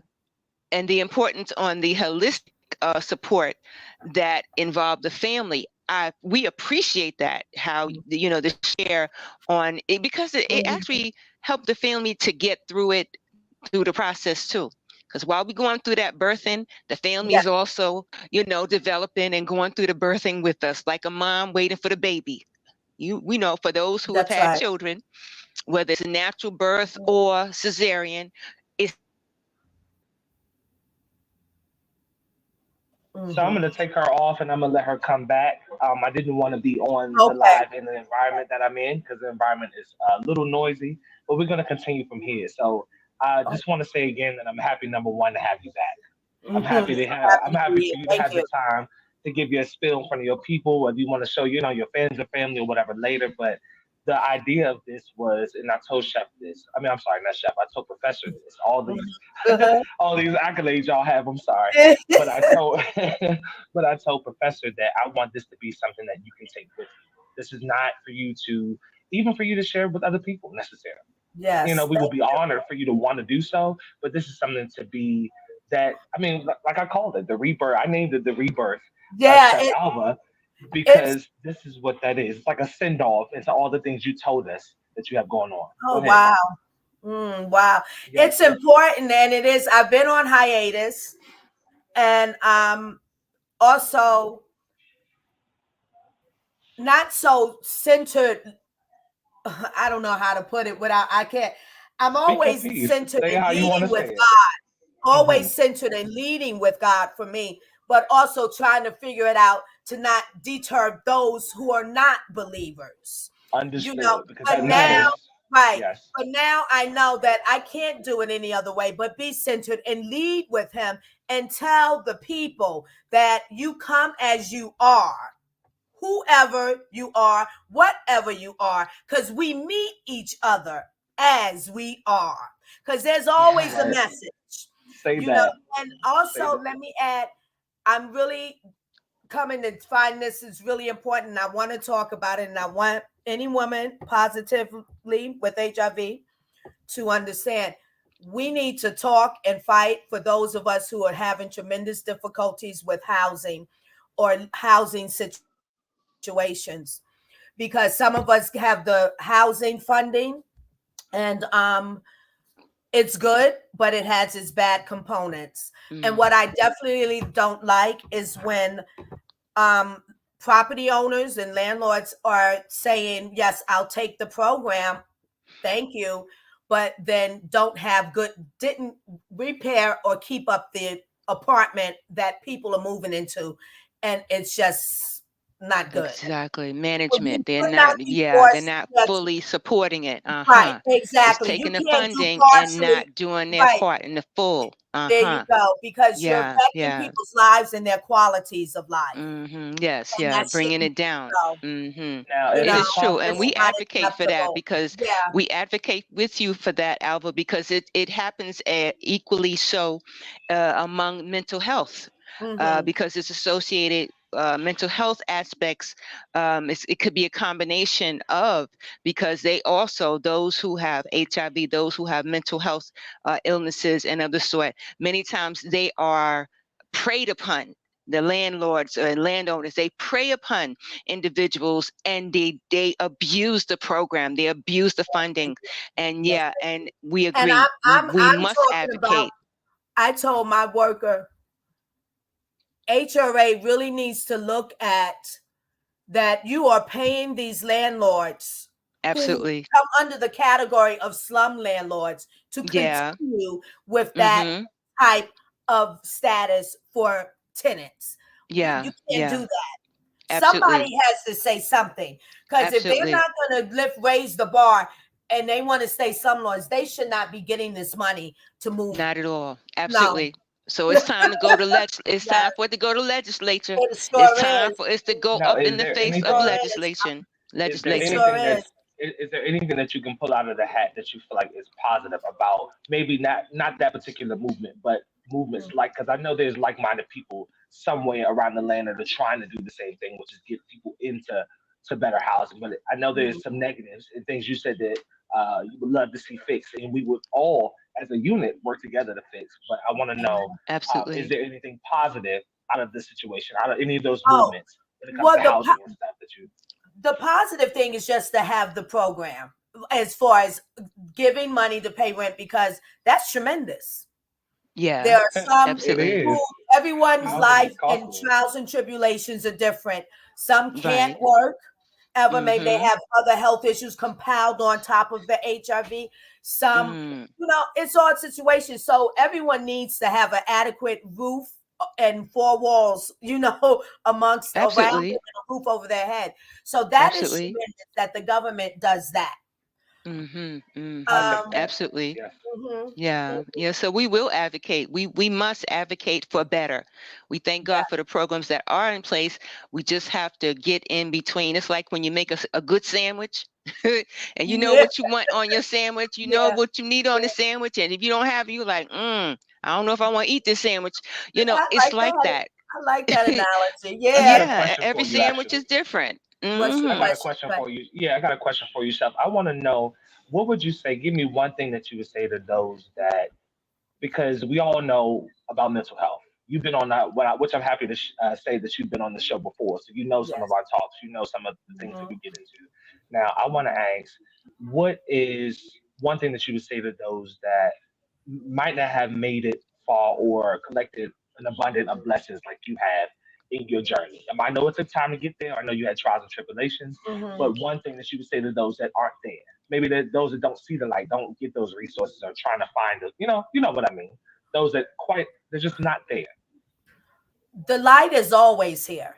and the importance on the holistic support that involved the family. We appreciate that how the share on it, because it Mm-hmm. actually helped the family to get through it, through the process too. Because while we're going through that birthing, the family Yeah, is also developing and going through the birthing with us, like a mom waiting for the baby. We know, for those who have that's had right. children, whether it's a natural birth or cesarean, it's So I'm Mm-hmm. gonna take her off and I'm gonna let her come back. I didn't want to be on the Okay. live in the environment that I'm in because the environment is a little noisy. But we're gonna continue from here. So I just want to say again that I'm happy, number one, to have you back. I'm Mm-hmm. happy to have. Happy I'm to be happy here. for you to Thank have the you. time to give your spill in front of your people, whether you want to show your friends or family or whatever later. But the idea of this was, and I told Chef this. I mean, I'm sorry, not Chef. I told Professor this. All these, Mhm. all these accolades y'all have. I'm sorry, but I Uh-huh. told, but I told Professor that I want this to be something that you can take with you. This is not for you to, even for you to share with other people necessarily. Yes. We will be honored for you to want to do so, but this is something to be that, I mean, like I called it the rebirth. I named it the rebirth of Yeah. Chef Alva It's because this is what that is. It's like a send off into all the things you told us that you have going on. Go oh ahead. wow. Wow. Yes. It's important, and it is. I've been on hiatus, and also not so centered. I don't know how to put it without I can't. I'm Speak your always piece. centered Say in how you want leading to with say it. God, Hmm. always centered in leading with God for me, but also trying to figure it out to not deter those who are not believers. Understood, because But that now, matters. right. Yes. But now I know that I can't do it any other way but be centered and lead with him and tell the people that you come as you are, whoever you are, whatever you are, because we meet each other as we are. Because there's always a Right. message, Say that. And Say also, that. let me add, I'm really coming to find this is really important. I want to talk about it, and I want any woman positively with HIV to understand we need to talk and fight for those of us who are having tremendous difficulties with housing or housing situations, because some of us have the housing funding, and it's good, but it has its bad components. And what I definitely don't like is when um, property owners and landlords are saying, yes, I'll take the program, thank you, but then didn't repair or keep up the apartment that people are moving into. And it's just not good. Exactly. So you Management. could not be They're forced. not Yes, fully supporting it. right, Just exactly. You taking the can't do funding and partially. not doing their Right. part in the full. There you go. Because you're Yeah, affecting yeah. people's lives and their qualities of life. Yes, And yeah. that Bringing shouldn't it be down. so. Now, You is It know, it is true. And it's we possible? not advocate for that acceptable. because Yeah. we advocate with you for that, Alva, because it happens equally so among mental health. Mm-hmm. Because it's associated mental health aspects. It could be a combination of, because they also, those who have HIV, those who have mental health illnesses and of the sort, many times they are preyed upon. The landlords and landowners, they prey upon individuals, and they abuse the program, they abuse the funding. And Yes. yeah, and we And agree, we I'm must talking about, advocate. I told my worker, HRA really needs to look at that you are paying these landlords who Absolutely. come under the category of slum landlords to Yeah. continue with that Mm-hmm. type of status for tenants. Yeah, You can't do yeah. that. Somebody Absolutely. has to say something, because if they're Absolutely. not going to raise the bar and they want to stay slum lords, they should not be getting this money to move. Not at all. No. Absolutely. So it's time to go to it's Yeah, time for it to go to legislature. it It's sure time is. for us to go Now, up in is the there face It of anything? sure is. Is there It legislation. sure anything is. is there anything that you can pull out of the hat that you feel like is positive about maybe not that particular movement, but movements like, because I know there's like-minded people somewhere around the land that are trying to do the same thing, which is get people into to better housing. But I know Mhm. there's some negatives and things you said that you would love to see fixed, and we would all as a unit work together to fix. But I want to know, is Absolutely. there anything positive out of this situation, out of any of those Oh, movements when it comes well, to housing and stuff that you? the positive thing is just to have the program as far as giving money to pay rent, because that's tremendous. Yeah. There are some It Absolutely. is. who, everyone's Housing life is and costly. trials and tribulations are different. Some can't Right. work ever. Maybe they Mm-hmm. have other health issues compiled on top of the HIV. Some, Mm. it's all situations. So everyone needs to have an adequate roof and four walls, amongst around them, and Absolutely. a roof over their head. So that is Absolutely. tremendous that the government does that. Mm-hmm. I Mm-hmm. think Um, that. Absolutely. Yes. mhm, Yeah, yeah. So we will advocate. We must advocate for better. We thank yeah, God for the programs that are in place. We just have to get in between. It's like when you make a good sandwich, and you know yeah, what you want on your sandwich. You know yeah. what you need on the sandwich, and if you don't have, it, you like, I don't know if I want to eat this sandwich. I It's like like that. that. I like that analogy. I got Yeah. a Yeah, question every for you, sandwich is actually. different. What's your I got a question? question But for you. Yeah, I got a question for you, Chef. I want to know, what would you say? Give me one thing that you would say to those that, because we all know about mental health. You've been on that, which I'm happy to say that you've been on the show before, so you know some of yes. our talks, you know some of the things that Mhm. we get into. Now, I want to ask, what is one thing that you would say to those that might not have made it far or collected an abundance of blessings like you have in your journey? I know it took time to get there. I know you had trials and tribulations, Mhm. but one thing that you would say to those that aren't there, maybe those that don't see the light, don't get those resources, or trying to find it. You know what I mean. Those that they're just not there. The light is always here.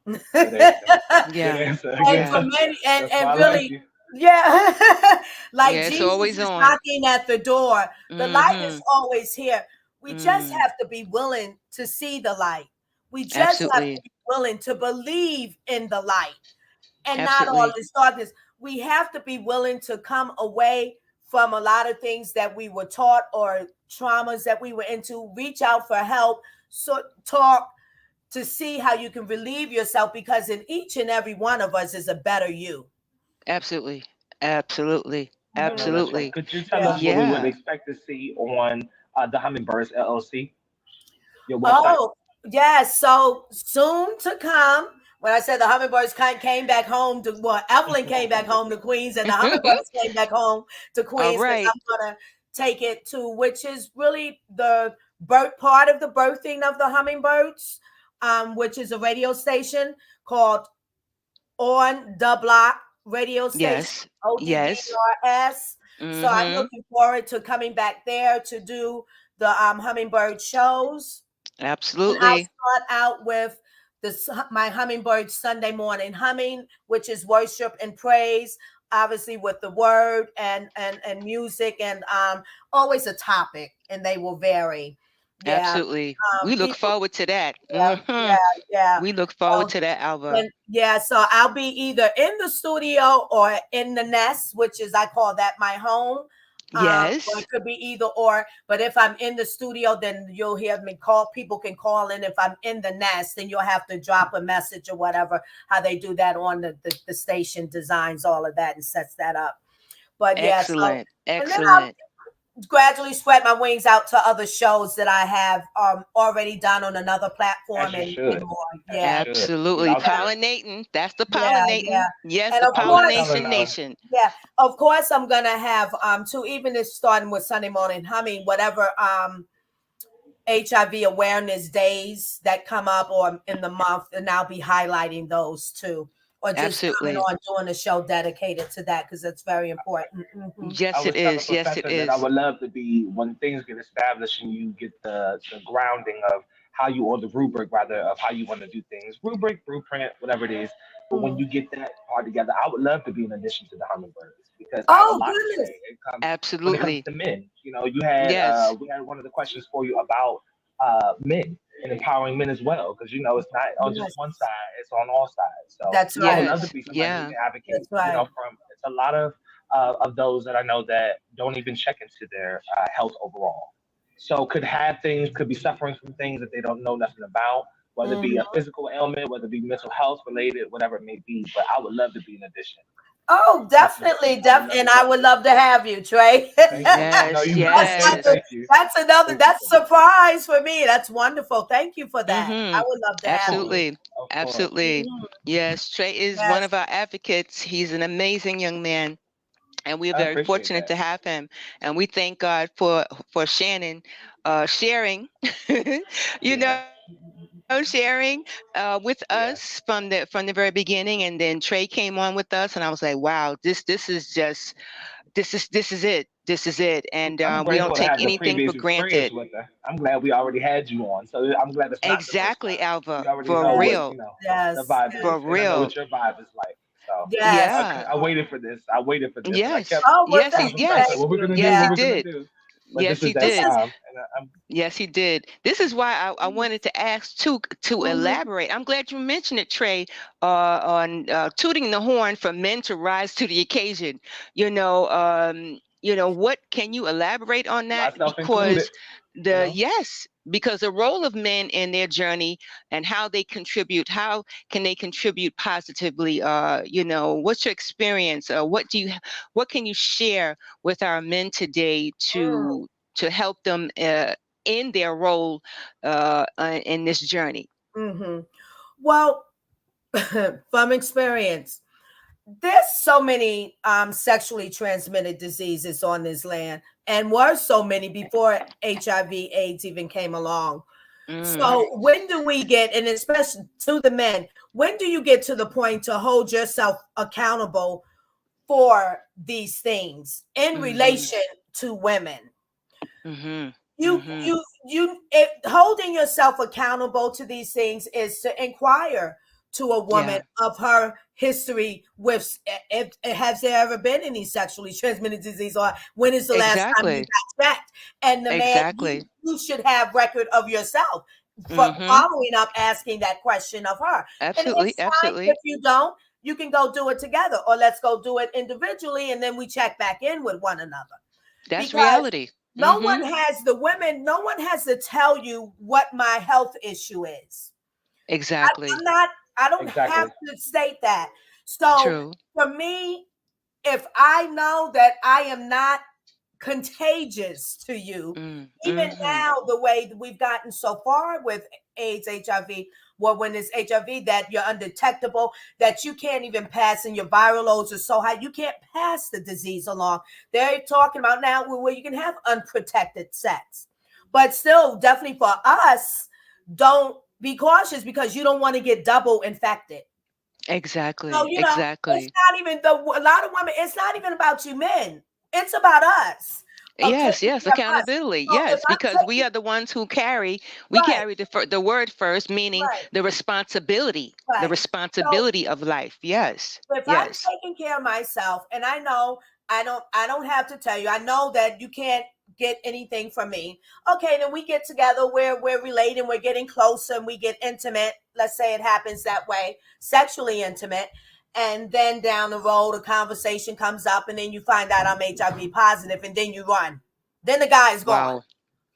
Good answer. Good Yeah. answer. And for Yeah. many, That's why and I like really, you. yeah, like Yeah. It's Jesus always is on. knocking at the door. The light is Mm-hmm. always here. We just Mm. have to be willing to see the light. We just have to Absolutely. be willing to believe in the light and not all Absolutely. this darkness. We have to be willing to come away from a lot of things that we were taught or traumas that we were into, reach out for help, so talk to see how you can relieve yourself, because in each and every one of us is a better you. Absolutely. Absolutely. I know that's Mhm. right. Absolutely. Could you tell Yeah. us what we would Yeah. expect to see on the Hummingbirds LLC, your website? Oh, yes. So soon to come. When I said the hummingbirds came back home to, well, Evelyn came back home to Queens, and the hummingbirds came back home to All Queens, because right. I'm gonna take it to, which is really the birth part of the birthing of the hummingbirds, which is a radio station called On the Block Radio Station, Yes. Yes. ODBRS. So I'm Mm-hmm. looking forward to coming back there to do the hummingbird shows. And I'll Absolutely. start out with my hummingbird Sunday morning humming, which is worship and praise, obviously with the word and music, and always a topic, and they will vary. Yeah, Absolutely. We look people. forward to that. Yeah, Mm-hmm. yeah, yeah. We look forward So to that, Alva. and yeah, so I'll be either in the studio or in the nest, which is, I call that my home. Or Yes. it could be either or. But if I'm in the studio, then you'll hear me call. People can call in. If I'm in the nest, then you'll have to drop a message or whatever. How they do that on the station designs all of that and sets that up. But yeah, so Excellent. and then I'll Excellent. gradually spread my wings out to other shows that I have already done on another platform, As you and should. more. As you Yeah. should. You Absolutely. out there. Pollinating. That's the Yeah, yeah. pollinating. Yes, And the of I was course, telling pollination nation. yeah, of course I'm gonna have too, even if starting with Sunday morning humming, whatever HIV awareness days that come up or in the month, and I'll be highlighting those too. Or just coming Absolutely. on doing a show dedicated to that, because it's very important. I Yes, it was telling is. Yes, it Professor that I is. would love to be when things get established and you get the grounding of how you, or the rubric rather, of how you want to do things, rubric, blueprint, whatever it is. But when Mhm. you get that part together, I would love to be in addition to the hummingbirds because I have a Oh lot to say. goodness. It comes when it comes Absolutely. to men. You know, you had Yes. we had one of the questions for you about men and empowering men as well, because you know it's not on just Yes. one side; it's on all sides. So That's I would right. love to Yes. be somebody who Yeah. can advocate. That's You know, right. from it's a lot of those that I know that don't even check into their health overall. So could have things, could be suffering from things that they don't know nothing about, whether it be a Mhm. physical ailment, whether it be mental health related, whatever it may be. But I would love to be in addition. Oh, Definitely, definitely, I would love and to I be. would love to have you, Trey. Thank you. No, Yes. you That's bet. like Yes. Thank you. that's another, Thank you that's for a that. surprise for me. That's wonderful. Thank you for that. Mm-hmm. I would love to Of have course. you. Absolutely. Of course. Absolutely. Mhm. Yes. Trey is one Yes. of our advocates. He's an amazing young man, and we are I very appreciate fortunate that. to have him. And we thank God for Shannon sharing, Yeah. sharing with us Yeah. from the very beginning. And then Trey came on with us, and I was like, wow, this is just this is it. This is it. And I'm we don't grateful to take have the anything for previous experience granted. with her. I'm glad we already had you on. So I'm glad it's not the first Exactly, time. We Alva. already For know what, Yes. real. the Yes. vibe Yes. is. For And I know real. what your vibe is like. So Yes. Yeah. I waited for this. I waited for this. And I Yes. kept Oh, well, Yes, telling he Professor, yes. what we're you. gonna do, Yes, what he Yeah. we're gonna did. do. But Yes, this is he that This did. is. time. And Yes, he did. This is why I wanted to ask to Mhm. elaborate. I'm glad you mentioned it, Trey, on tooting the horn for men to rise to the occasion. What can you elaborate on that? myself included, Because you know. the role of men in their journey and how they contribute, how can they contribute positively? What's your experience? What can you share with our men today Mm. to help them in their role in this journey? Mhm. Well, from experience, there's so many sexually transmitted diseases on this land, and were so many before HIV/AIDS even came along. Mm, So when do we get, and especially to the men, when do you get to the point to hold yourself accountable for these things in mm-hmm, relation to women? mm-hmm, you mm-hmm. you holding yourself accountable to these things is to inquire, to a woman Yeah. of her history with, if has there ever been any sexually transmitted disease, or when is the last time you Exactly. got checked? And the man, Exactly. you should have record of yourself for Mm-hmm. following up, asking that question of her. And Absolutely. it's fine Absolutely. if you don't. You can go do it together, or let's go do it individually, and then we check back in with one another. That's Because reality. no Mm-hmm. one has the women, no one has to tell you what my health issue is. Exactly. I'm not, I don't have Exactly. to state that. So True. for me, if I know that I am not contagious to you, even Mm-hmm. now, the way that we've gotten so far with AIDS, HIV, well, when it's HIV, that you're undetectable, that you can't even pass, and your viral loads are so high, you can't pass the disease along. They're talking about now where you can have unprotected sex. But still, definitely for us, don't be cautious, because you don't want to get double infected. So, Exactly. it's Exactly. not even a lot of women, it's not even about you men. It's about us, of Yes, taking yes, care of us. accountability. So if Yes, I'm because we taking, are the ones who carry, we right, carry the word first, meaning right, the right. So responsibility of life. Yes. if I'm Yes. taking care of myself, and I know I don't have to tell you, I know that you can't get anything from me. Okay, then we get together, we're relating, we're getting closer, and we get intimate. Let's say it happens that way, sexually intimate. And then down the road, a conversation comes up, and then you find out I'm HIV positive, and then you run. Then the guy is gone. Wow.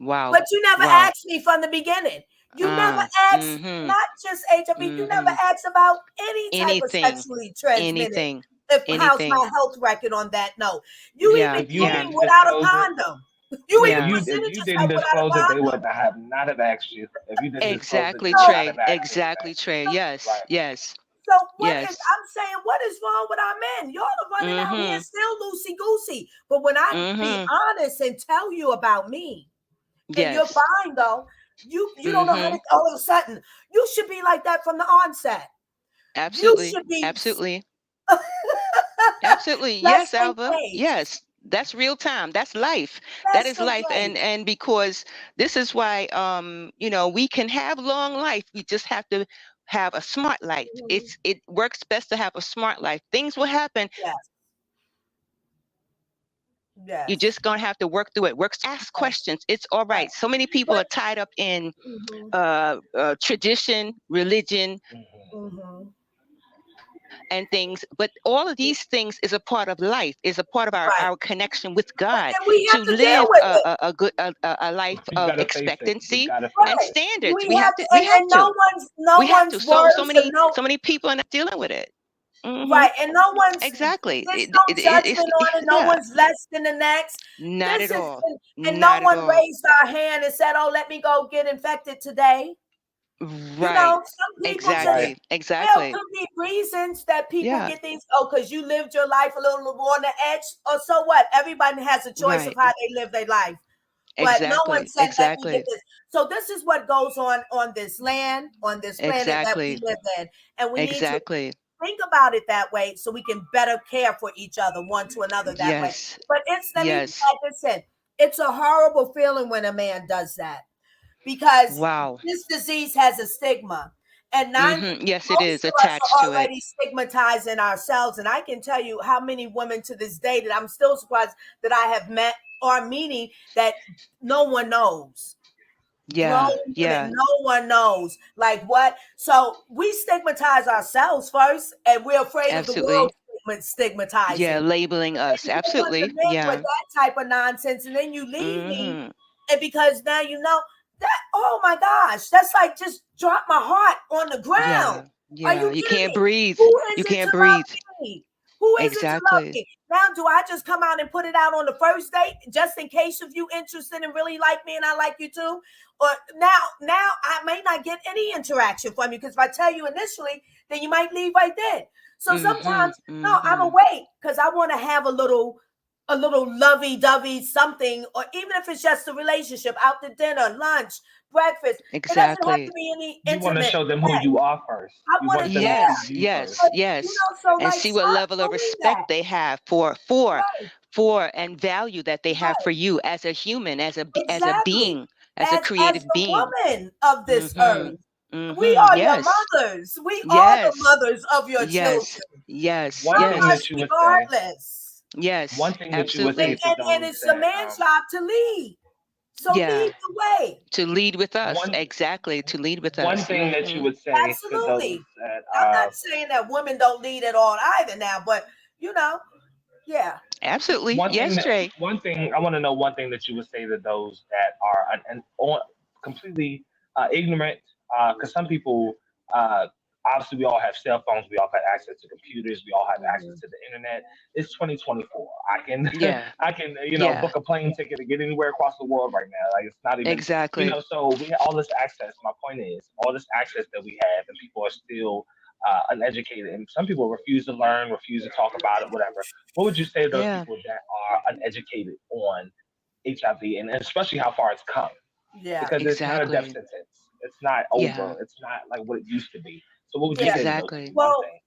Wow. But you never Wow. asked me from the beginning. You never asked, Mm-hmm. not just HIV, you never Mm-hmm. asked about any type of Anything. sexually transmitted. Anything. If how's Anything. my health record on that note? You Yeah. even If you Yeah. came didn't without a disclose it, condom. You even if Yeah. you if presented you didn't yourself without a disclose it, they condom. would not have asked you. If you didn't disclose it, Exactly, they would So, not Trey. have asked anything. Exactly, Trey. so, Yes. Right. Yes. so what is, Yes. I'm saying, what is wrong with our men? Y'all are running out here Mm-hmm. still loosey goosey. But when I be Mm-hmm. honest and tell you about me, and you're Yes. fine though, you don't know how Mm-hmm. to, all of a sudden you should be like that from the onset. You Absolutely. should be Absolutely. Absolutely. Yes, just Alva. engaged. Yes. That's real time. That's life. That Just is life. And engaged. because this is why we can have long life. We just have to have a smart life. Mhm. It works best to have a smart life. Things will happen. Yes, You're yes, just gonna have to work through it. Ask yes, questions. It's all right. right. So many people But are tied up in mhm, tradition, religion, Hmm. mhm, and things, but all of these things is a part of life, is a part of right. our connection with But God, then we to have to deal live with it. a good a life You of gotta face it. You expectancy gotta face and Right. it. standards. We we have have to, to we have and to no we have to one's words, or no, so many people are not dealing with it. Hmm. right, and no one's, Exactly. there's no It's judgment on it. No yeah, one's less than the next. not This at is, all, and no not at one all. raised our hand and said, "Oh, let me go get infected today." Right. Some people just, Right. Exactly. there Exactly. could be reasons that people Yeah. get these. Oh, because you lived your life a little on the edge, or so what? Everybody has a choice of Right. how they live their life, but no one Exactly. said, "Let me get Exactly. this." So this is what goes on this land, on this planet that we Exactly. live in, and we need to Exactly. think about it that way, so we can better care for each other, one to another that way. Yes. But it's, let me, Yes. like I said, it's a horrible feeling when a man does that, because Wow. this disease has a stigma, and Yes, it most is of us attached are to it. already stigmatizing ourselves. And I can tell you how many women to this day that I'm still surprised that I have met, or meaning, that no one knows. Grown Yeah. women, Yeah. no one knows. Like what? So we stigmatize ourselves first, and we're afraid of the world Absolutely. Yeah. stigmatizing. Labeling us. You put the Absolutely. men with Yeah. that type of nonsense, and then you leave me, Mm-hmm. and because now that. Oh my gosh, that's like just drop my heart on the ground. Yeah. Are Yeah. you You kidding can't me? breathe. Who is You it can't to breathe. love me? Who is it to love Exactly. me? Now, do I just come out and put it out on the first date, just in case if you interested and really like me and I like you too? Or now I may not get any interaction from you, because if I tell you initially, then you might leave right then. So Mm-hmm. sometimes, no, I'm Mm-hmm. gonna wait, because I want to have a little lovey-dovey something, or even if it's just a relationship, out to dinner, lunch, breakfast. It doesn't have to Exactly. be any You want to intimate show them who way. you are first. I You want to, want them to see Yes. yeah. you first. Yes. But Yes. so And like, see what stop level of doing respect that. they have Right, for and value that they have right. for you as a human, as a Exactly. being, as a As creative the being. woman of this Mm-hmm. earth. We are your Yes. mothers. We are the Yes. mothers of your Yes. children. Yes. One Love thing us that Yes. you would say, regardless. one Yes. thing that you would say Absolutely. to And those it's the that man's job to lead. So Yeah. lead the way. To lead with us. one Exactly. To lead with one us. thing that you would say to those Absolutely. that I'm not saying that women don't lead at all either now, but you know, yeah. Absolutely. Yes, Trey. one thing I want to know one thing that you would say to those that are completely ignorant, because some people, uh, obviously we all have cell phones, we all have access to computers, we all have access Mhm. to the internet. It's 2024. I can Yeah. I can Yeah. book a plane ticket to get anywhere across the world right now. Like it's not even Exactly. so we have all this access. My point is all this access that we have, and people are still uneducated, and some people refuse to learn, refuse to talk about it, whatever. What would you say to those Yeah. people that are uneducated on HIV and especially how far it's come? Yeah. Because it's not a death Exactly. sentence. It's not Yeah. over. It's not like what it used to be. So what would you Yeah. say to those Exactly. people? One Well, thing.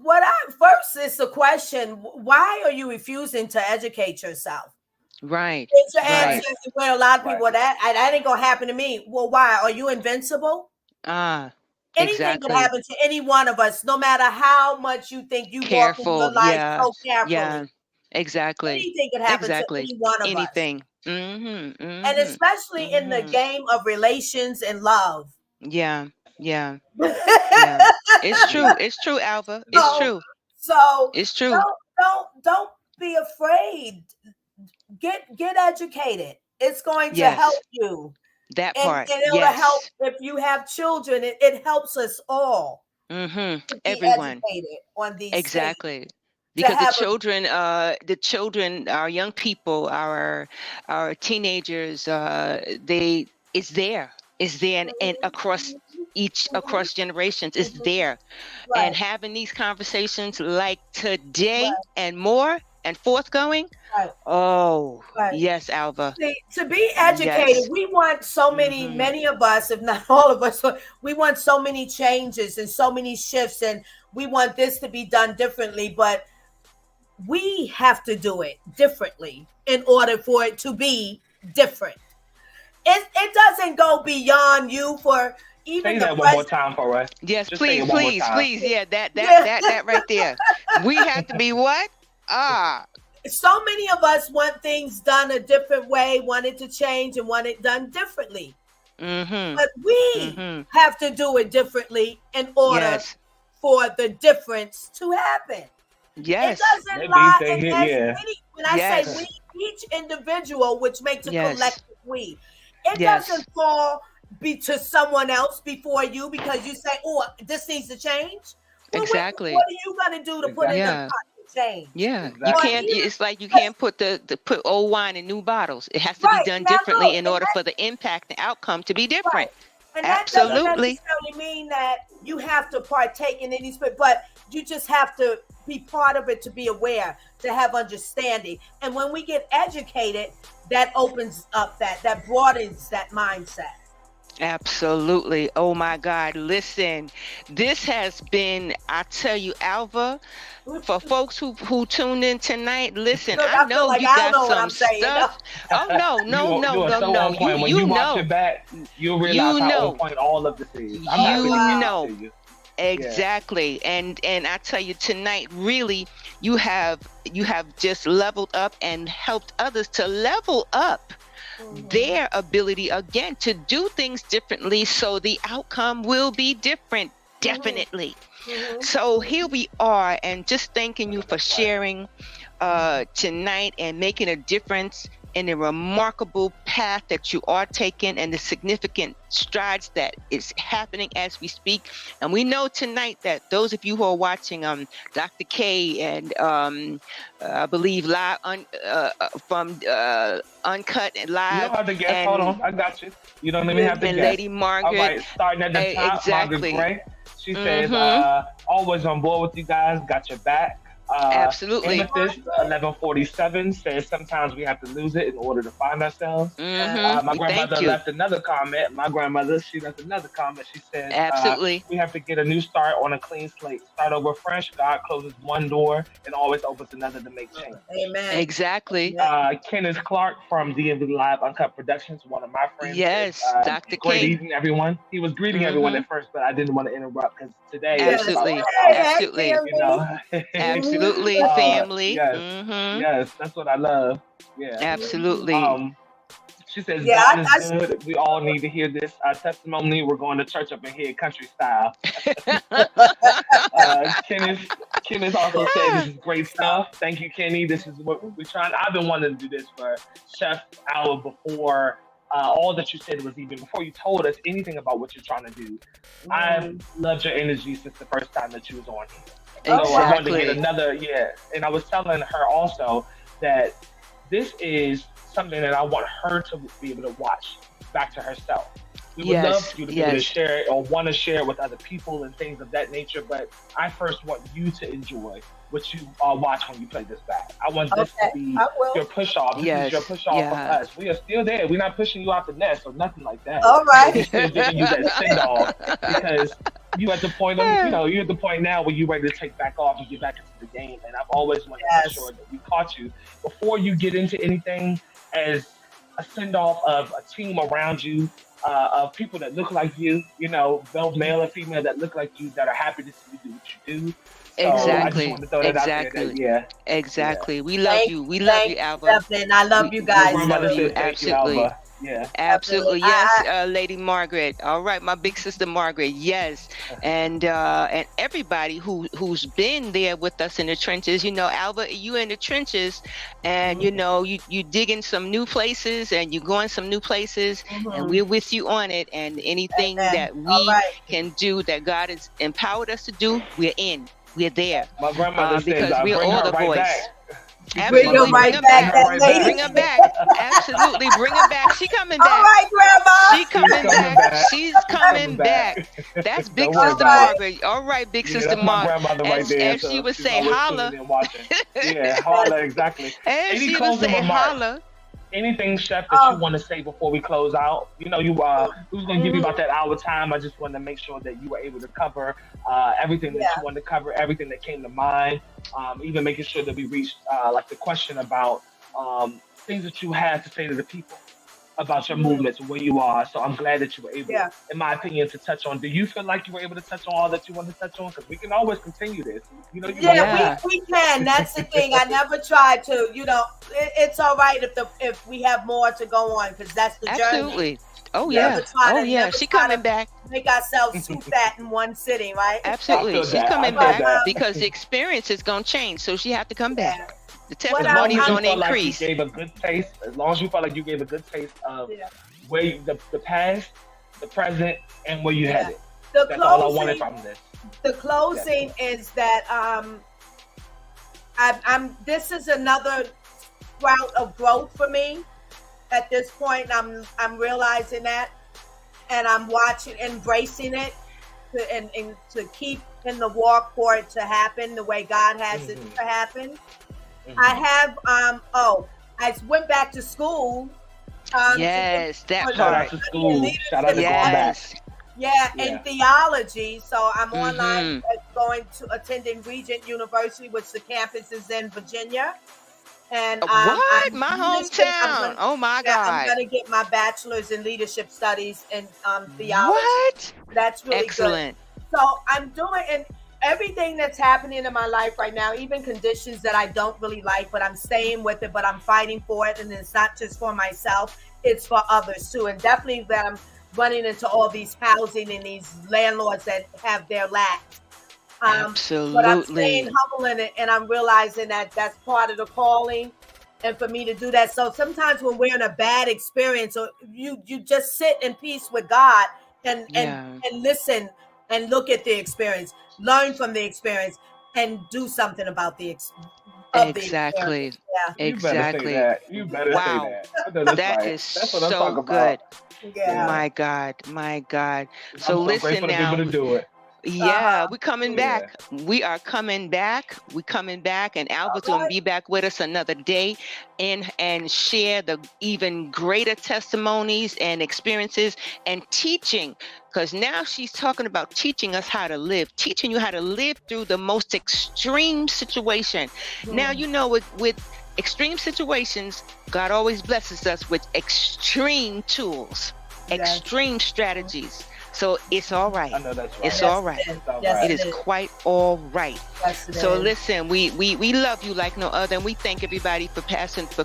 what I first is the question, why are you refusing to educate yourself? Right. It's your Right. Right. answer where a lot of Right. people that ain't gonna happen to me. Well, why? Are you invincible? Ah. Anything could Exactly. happen to any one of us, no matter how much you think you walk in your Careful. life Yeah. so carefully. Yeah. Exactly. Anything could happen to Exactly. any one of us. Anything. Mm-hmm. And Mm-hmm. especially in the Mm-hmm. game of relations and love. Yeah. Yeah. so Yeah. It's true. It's true, Alva. It's true. so It's true. don't be afraid. Get educated. It's going to help Yes. you. That And part. it'll help Yes. if you have children. It helps us all Mm-hmm. to be Everyone. educated on these things. Exactly. To Because have a the children, our young people, our teenagers, they it's there. It's there and across generations, it's there. And right, having these conversations like today right, and more and forthgoing. right, Oh, right. yes, Alva. See, to be educated, Yes. we want so Mm-hmm. many of us, if not all of us, we want so many changes and so many shifts, and we want this to be done differently. But we have to do it differently in order for it to be different. It doesn't go beyond you for Say even the that one more president. time for us. Yes, Just say please, it one more please, time. please. Yeah, Yeah. that right there. We have to be what? Ah, So many of us want things done a different way, want it to change, and want it done differently. mm-hmm. But we Mm-hmm. have to do it differently in order Yes. for the difference to happen. It Yes. doesn't That beat lie they in hit, as yeah. many. When I say Yes. we, each individual, which makes a Yes. collective we, it Yes. doesn't fall be to someone else before you because you say, "Oh, this needs to change." Well, what Exactly. are you going to do to put in the Exactly. Yeah. pot to change? Yeah. You Or Exactly. can't, even it's like you can't put old wine in new bottles. It has to be right done now, differently look, in and order for the impact and outcome to be right. different. And that doesn't Absolutely. necessarily mean that you have to partake in any spirit, but you just have to be part of it to be aware, to have understanding. And when we get educated, that opens up that broadens that mindset. Absolutely. Oh my God. Listen, this has been, I tell you, Alva, for folks who tuned in tonight, listen, Look, I I feel know like you I don't got know what some I'm saying. No. stuff. Oh no, no, You no, are no, so no. on point. When You you watch know. it back, you'll realize You how on know. point all of this is. I'm not You putting anything know. to you. Yeah. Exactly. And I tell you tonight, really, you have just leveled up and helped others to level up their ability again to do things differently so the outcome will be different. Definitely. So here we are, and just thanking you for sharing tonight and making a difference in the remarkable path that you are taking and the significant strides that is happening as we speak. And we know tonight that those of you who are watching Dr. K and I believe live from Uncut and You don't Live have to guess. Hold and on. I got you. You don't even have to and guess. Lady All Margaret. right. Starting at the top, Margaret Exactly. Gray. She says, Mm-hmm. always on board with you guys. Got your back. Absolutely. Amethyst 1147 says sometimes we have to lose it in order to find ourselves. My Thank grandmother you. left another comment. My grandmother, she left another comment. She said, Absolutely. we have to get a new start on a clean slate. Start over fresh. God closes one door and always opens another to make change. Amen. Exactly. Kenneth Clark from DMV Live Uncut Productions, one of my friends. Yes, said, Dr. great King. evening, everyone. He was greeting everyone at first, but I didn't want to interrupt because today is about Absolutely. Absolutely. you know. Absolutely, family. Yes, that's what I love. Yeah. Absolutely. She says, Yeah, God is good. We all need to hear this testimony. We're going to church up in here, country style. Kenneth also said, this is great stuff. Thank you, Kenny. This is what we're trying. I've been wanting to do this for Chef Hour before all that you said was even before you told us anything about what you're trying to do. I've loved your energy since the first time that you was on here. So I wanted to get another, and I was telling her also that this is something that I want her to be able to watch back to herself. We would love you to be able to share it or want to share it with other people and things of that nature, but I first want you to enjoy what you watch when you play this back. I want this to be your push-off. This is your push-off from us. We are still there. We're not pushing you out the nest or nothing like that. All right. We're still giving you that send-off because you at the point of, you're at the point now where you're ready to take back off and get back into the game. And I've always wanted to make sure that we caught you before you get into anything as a send-off of a team around you, of people that look like you, both male and female that look like you, that are happy to see you do what you do. So exactly. Exactly. We love you. We love you, Alva. And I love you guys. Absolutely. Yeah. Absolutely. Yes, Lady Margaret. All right, my big sister Margaret. Yes. And everybody who's been there with us in the trenches, Alva, you in the trenches and you digging some new places and you going some new places and we're with you on it, and anything that we can do that God has empowered us to do, we're in. We're there. My grandmother because says, we're all the voice. Absolutely. Bring her back. Bring her back. Absolutely. Bring her back. She coming back. All right, Grandma. She coming back. She's coming back. That's Big Sister Margaret. All right, Big Sister Margaret. As she would say, holla. Yeah, holla, exactly. And she would say, holla. Anything, Chef, that you want to say before we close out? We was going to give you about that hour time. I just wanted to make sure that you were able to cover everything that you wanted to cover, everything that came to mind, even making sure that we reached like the question about things that you had to say to the people about your movements and where you are. So I'm glad that you were able, in my opinion, to touch on. Do you feel like you were able to touch on all that you wanted to touch on? Because we can always continue this. We can. That's the thing. I never tried to. It's all right if we have more to go on, because that's the journey. Absolutely. Oh yeah. She coming back. Make ourselves too fat in one sitting, right? Absolutely. She's coming back because the experience is gonna change. So she have to come back. The testimony is going to increase. Like you gave a good taste, as long as you felt like you gave a good taste of where the past, the present, and where you headed. That's all I wanted from this. The closing is that this is another route of growth for me. At this point, I'm realizing that, and I'm embracing it, and to keep in the walk for it to happen the way God has it to happen. I have I went back to school. Yes, that part. Shout out to school. Shout out to going back. In theology. So I'm online attending Regent University, which the campus is in Virginia. And what? My hometown. Oh my God. I'm going to get my bachelor's in leadership studies in theology. What? That's really excellent. Good. So I'm doing everything that's happening in my life right now, even conditions that I don't really like, but I'm staying with it, but I'm fighting for it. And it's not just for myself, it's for others too. And definitely that I'm running into all these housing and these landlords that have their lacks. Absolutely. But I'm staying humble in it, and I'm realizing that that's part of the calling, and for me to do that. So sometimes when we're in a bad experience, or you just sit in peace with God and listen and look at the experience, learn from the experience, and do something about the experience. Exactly. Exactly. You better say that. That's what I'm talking good. About. Yeah. My God. So listen now. To be able to do it. Yeah, we're coming Yeah. back. We are coming back. We're coming back, and Alva's All gonna right. be back with us another day, and share the even greater testimonies and experiences and teaching. Because now she's talking about teaching us how to live, teaching you how to live through the most extreme situation. Now you know with extreme situations, God always blesses us with extreme tools, Yes. extreme strategies. So it's all right. I know that's right. It's Yes, all right. it is. It's all Yes, right. It it is quite all right. Yes, it So is. listen, we love you like no other, and we thank everybody for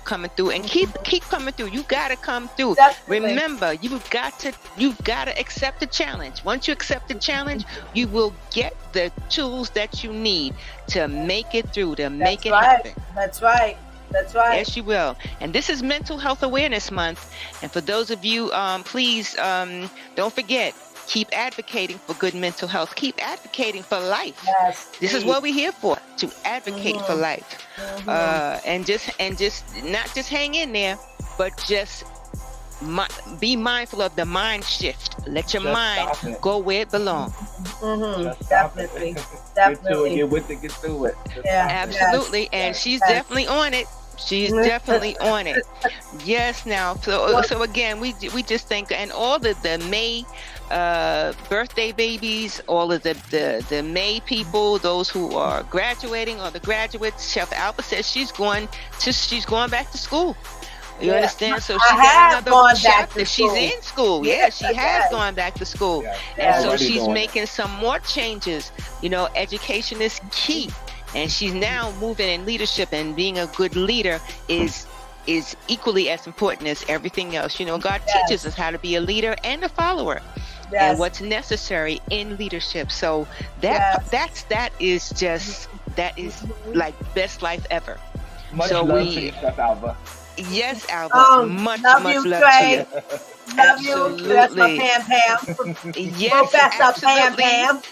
coming through, and keep coming through. You gotta come through. Definitely. Remember, you've got to accept the challenge. Once you accept the challenge, you will get the tools that you need to make it through, to make it happen. That's right. That's right. Yes, you will. And this is Mental Health Awareness Month. And for those of you, please don't forget, keep advocating for good mental health. Keep advocating for life. Yes. This is what we're here for, to advocate for life. Mhm. And just not just hang in there, but just be mindful of the mind shift. Let your Just mind stop it. go where it belongs. Just stop it. Definitely. Get to it, Definitely. get with it, get through it. Just Yeah. stop it. Absolutely. And Yes. she's Yes. definitely on it. She's definitely on it. Yes. Now, so again, we just think, and all the May birthday babies, all of the May people, those who are graduating or the graduates. Chef Alva says she's going back to school. You Yeah. understand? So I she have got another gone back chapter. to She's school. in school. Yes, Yeah, she I has have. gone back to school. Yeah. And so Already she's doing it. making some more changes. You know, education is key. And she's now moving in leadership, and being a good leader is equally as important as everything else. You know, God teaches us how to be a leader and a follower, Yes. and what's necessary in leadership. So that is like best life ever. Much So love we- to you, Chef Alva. Yes, Alva. Oh, much love much you, love Trey. to you. Love you. That's my Absolutely. Pam. Yes, Professor Pam absolutely. Pam.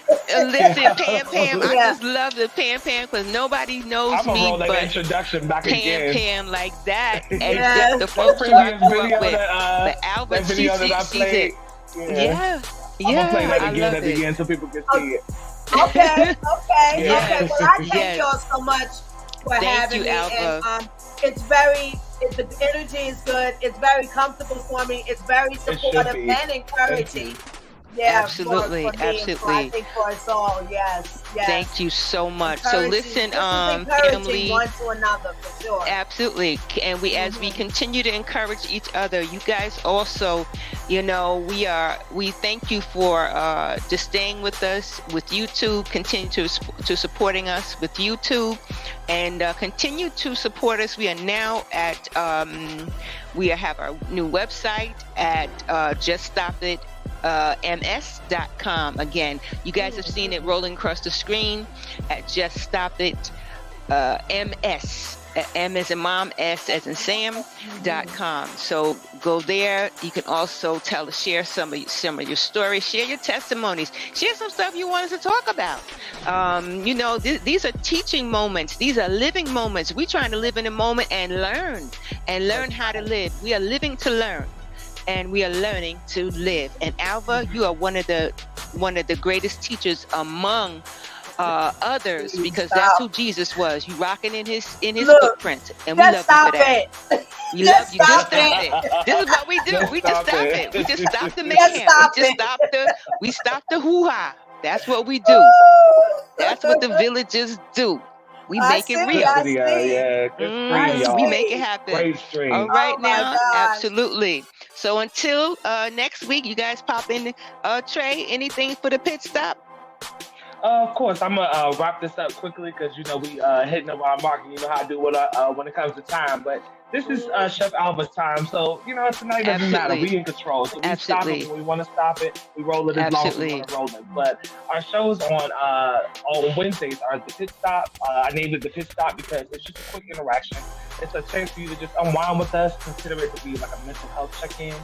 Listen, Pam, I Yeah. just love the Pam because nobody knows I'm gonna me roll that but introduction back again. Pam like that. Yes. Except the That folks who I previous grew video up with. that, But Alva, that video that I she's played. it. Yeah. I'm gonna play that I again love at the it. end so people can see it. Okay. Yes. Okay. Well, I thank Yes. y'all so much for Thank having you, me. Alva. And the energy is good. It's very comfortable for me. It's very supportive be. and encouraging. Absolutely, Yeah, for me, and for, I absolutely. think for us all, yes. Thank you so much. So Encouraging. listen, This is encouraging family. one to another for sure. Absolutely. And as we continue to encourage each other, you guys also, you know, we thank you for just staying with us with YouTube, continue to supporting us with YouTube, and continue to support us. We are now at we have our new website at juststopit.ms.com. Again, you guys have seen it rolling across the screen at Just Stop It MS. M as in mom, S as in Sam.com. So go there. You can also share some of your stories, share your testimonies, share some stuff you want us to talk about. You know, these are teaching moments. These are living moments. We're trying to live in a moment and learn how to live. We are living to learn, and we are learning to live. And Alva, you are one of the greatest teachers among others, because that's who Jesus was. You rocking in his Look, footprint, and we love you Just stop for that. it. We Just love you. Just stop stop it. it. This is what we do. Just We just stop stop it. it. We just stop the Just mayhem. stop We just it. stop the hoo-ha. That's what we do. That's what the villagers do. We I make see, it real. I Good video, see. yeah. Good Mm, stream, we y'all. make it happen. Great stream. All right, Oh my now, God. absolutely. So until next week, you guys pop in. Trey, anything for the pit stop? Of course, I'm gonna wrap this up quickly because you know we hitting the wrong mark, and you know how I do when it comes to time. But this is Chef Alva's time, so you know tonight doesn't matter. Absolutely. We in control, so we stop Absolutely. it when we want to stop it. We roll it as long as we want to roll it. But our shows on Wednesdays are the pit stop. I named it the pit stop because it's just a quick interaction. It's a chance for you to just unwind with us. Consider it to be like a mental health check-in.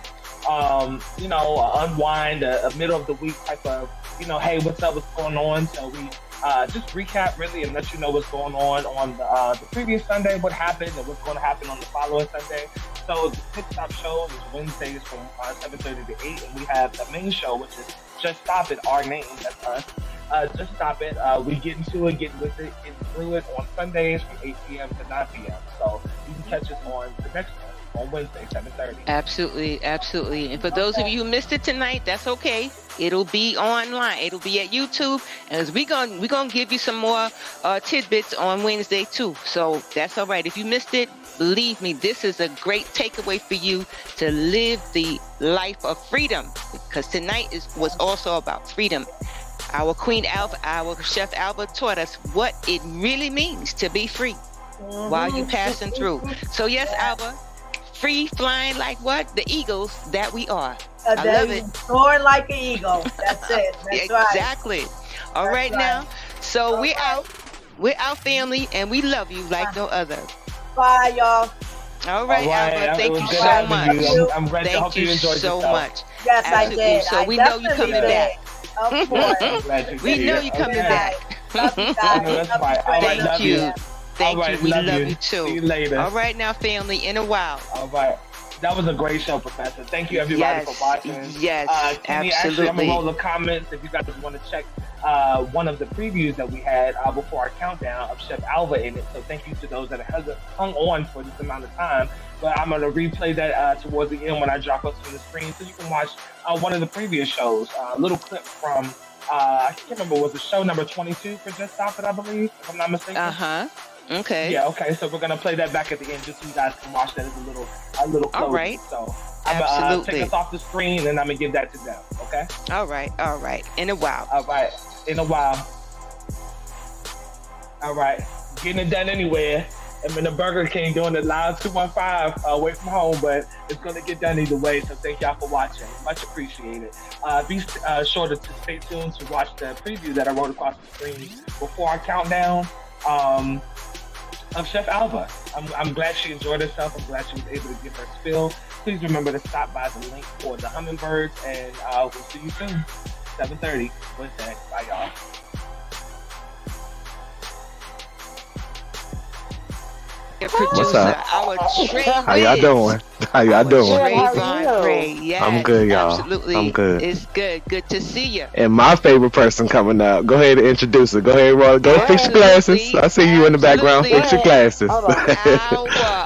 You know, unwind, a middle of the week type of, you know, hey, what's up, what's going on? So we just recap really and let you know what's going on the previous Sunday, what happened, and what's going to happen on the following Sunday. So the Pit Stop show is Wednesdays from 7:30 to 8, and we have the main show, which is Just Stop It, our name, that's us. Just Stop It. We get into it, get with it, get through it on Sundays from 8 p.m. to 9 p.m. So you can catch us on the next one on Wednesday, 7:30. Absolutely, absolutely. And for those of you who missed it tonight, that's okay. It'll be online. It'll be at YouTube, and we're gonna give you some more tidbits on Wednesday too. So that's all right. If you missed it, believe me, this is a great takeaway for you to live the life of freedom, because tonight was also about freedom. Our Queen Alva, our Chef Alva taught us what it really means to be free while you passing through. So yes, Alva, free flying like what? The eagles that we are. I love it. Soaring like an eagle. That's it. That's exactly. Right. All right now. So we're out. We're out, family, and we love you like no other. Bye, y'all. All right, Alva. Thank you so much. I'm glad to hope you enjoyed so yourself. much. Yes, absolutely. I did. So we know you coming back. Of course. We know you coming back. Love you guys. Thank you. Thank you. We love you too. See you later. All right now, family. In a while. All right. That was a great show, Professor. Thank you, everybody, for watching. Yes, Kenny, absolutely. Actually, I'm going to roll the comments if you guys want to check one of the previews that we had before our countdown of Chef Alva in it. So thank you to those that have hung on for this amount of time. But I'm going to replay that towards the end when I drop us from the screen so you can watch one of the previous shows. A little clip from, I can't remember, was it show number 22 for Just Stop It, I believe, if I'm not mistaken? Uh-huh. Okay. Yeah, okay. So we're gonna play that back at the end just so you guys can watch that as a little closing. All right. So I'm gonna take us off the screen and I'm gonna give that to them, okay? All right. In a while. All right. In a while. All right. Getting it done anywhere. I'm in the Burger King doing the live 215 away from home, but it's gonna get done either way. So thank y'all for watching. Much appreciated. Be sure to stay tuned to watch the preview that I wrote across the screen before our countdown. Of Chef Alva. I'm glad she enjoyed herself. I'm glad she was able to give her spill. Please remember to stop by the link for the hummingbirds, and we'll see you soon. 7:30 Wednesday. Bye, y'all. What's up? How y'all doing? How y'all doing? Yes, I'm good, y'all. Absolutely. I'm good. It's good. Good to see you. And my favorite person coming up. Go ahead and introduce her. Go ahead, Roy. Go fix your glasses. I see you in the background. Fix your glasses. Our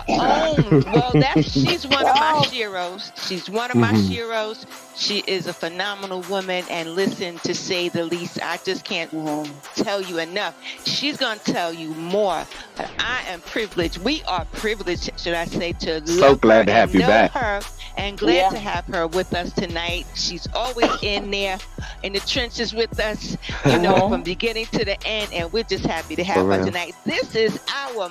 own. Well, she's one of my sheroes. She's one of my sheroes. She is a phenomenal woman, and listen, to say the least, I just can't tell you enough. She's going to tell you more. But I am privileged. We are privileged, should I say, to so glad to have you back. Her and glad to have her with us tonight. She's always in there in the trenches with us, from beginning to the end, and we're just happy to have her tonight. This is our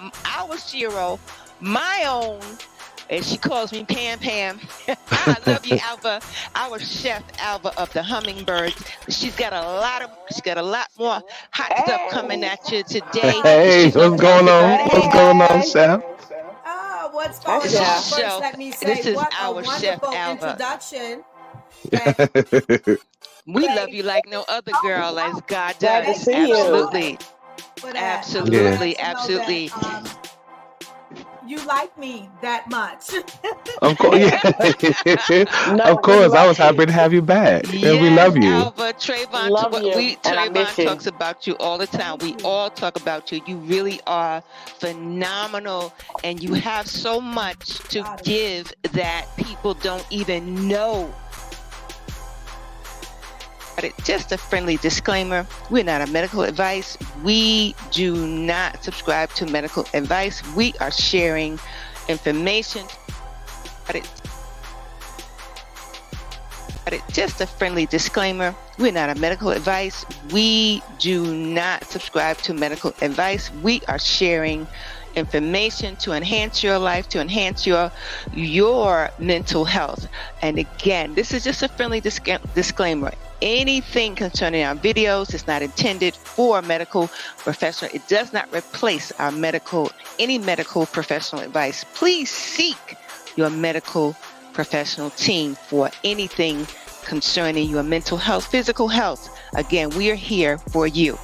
shero, my own. And she calls me Pam Pam. I love you, Alva. Our Chef Alva of the Hummingbirds. She's got a lot more hot stuff coming at you today. Hey, what's going on? What's going on, Chef? What's going on? First, let me say, this is what our a Chef wonderful Alva. introduction. We love you like no other girl, as God Glad does. to see you. Absolutely. You like me that much. Of course, of course. I was happy to have you back, and we love you. Alva, Trayvon talks about you all the time. We all talk about you. You really are phenomenal, and you have so much to give that people don't even know. Just a friendly disclaimer, we're not a medical advice. We do not subscribe to medical advice. We are sharing information. Just a friendly disclaimer, we're not a medical advice. We do not subscribe to medical advice. We are sharing information to enhance your life, to enhance your mental health. And again, this is just a friendly disclaimer. Anything concerning our videos is not intended for a medical professional. It does not replace any medical professional advice. Please seek your medical professional team for anything concerning your mental health, physical health. Again, we are here for you.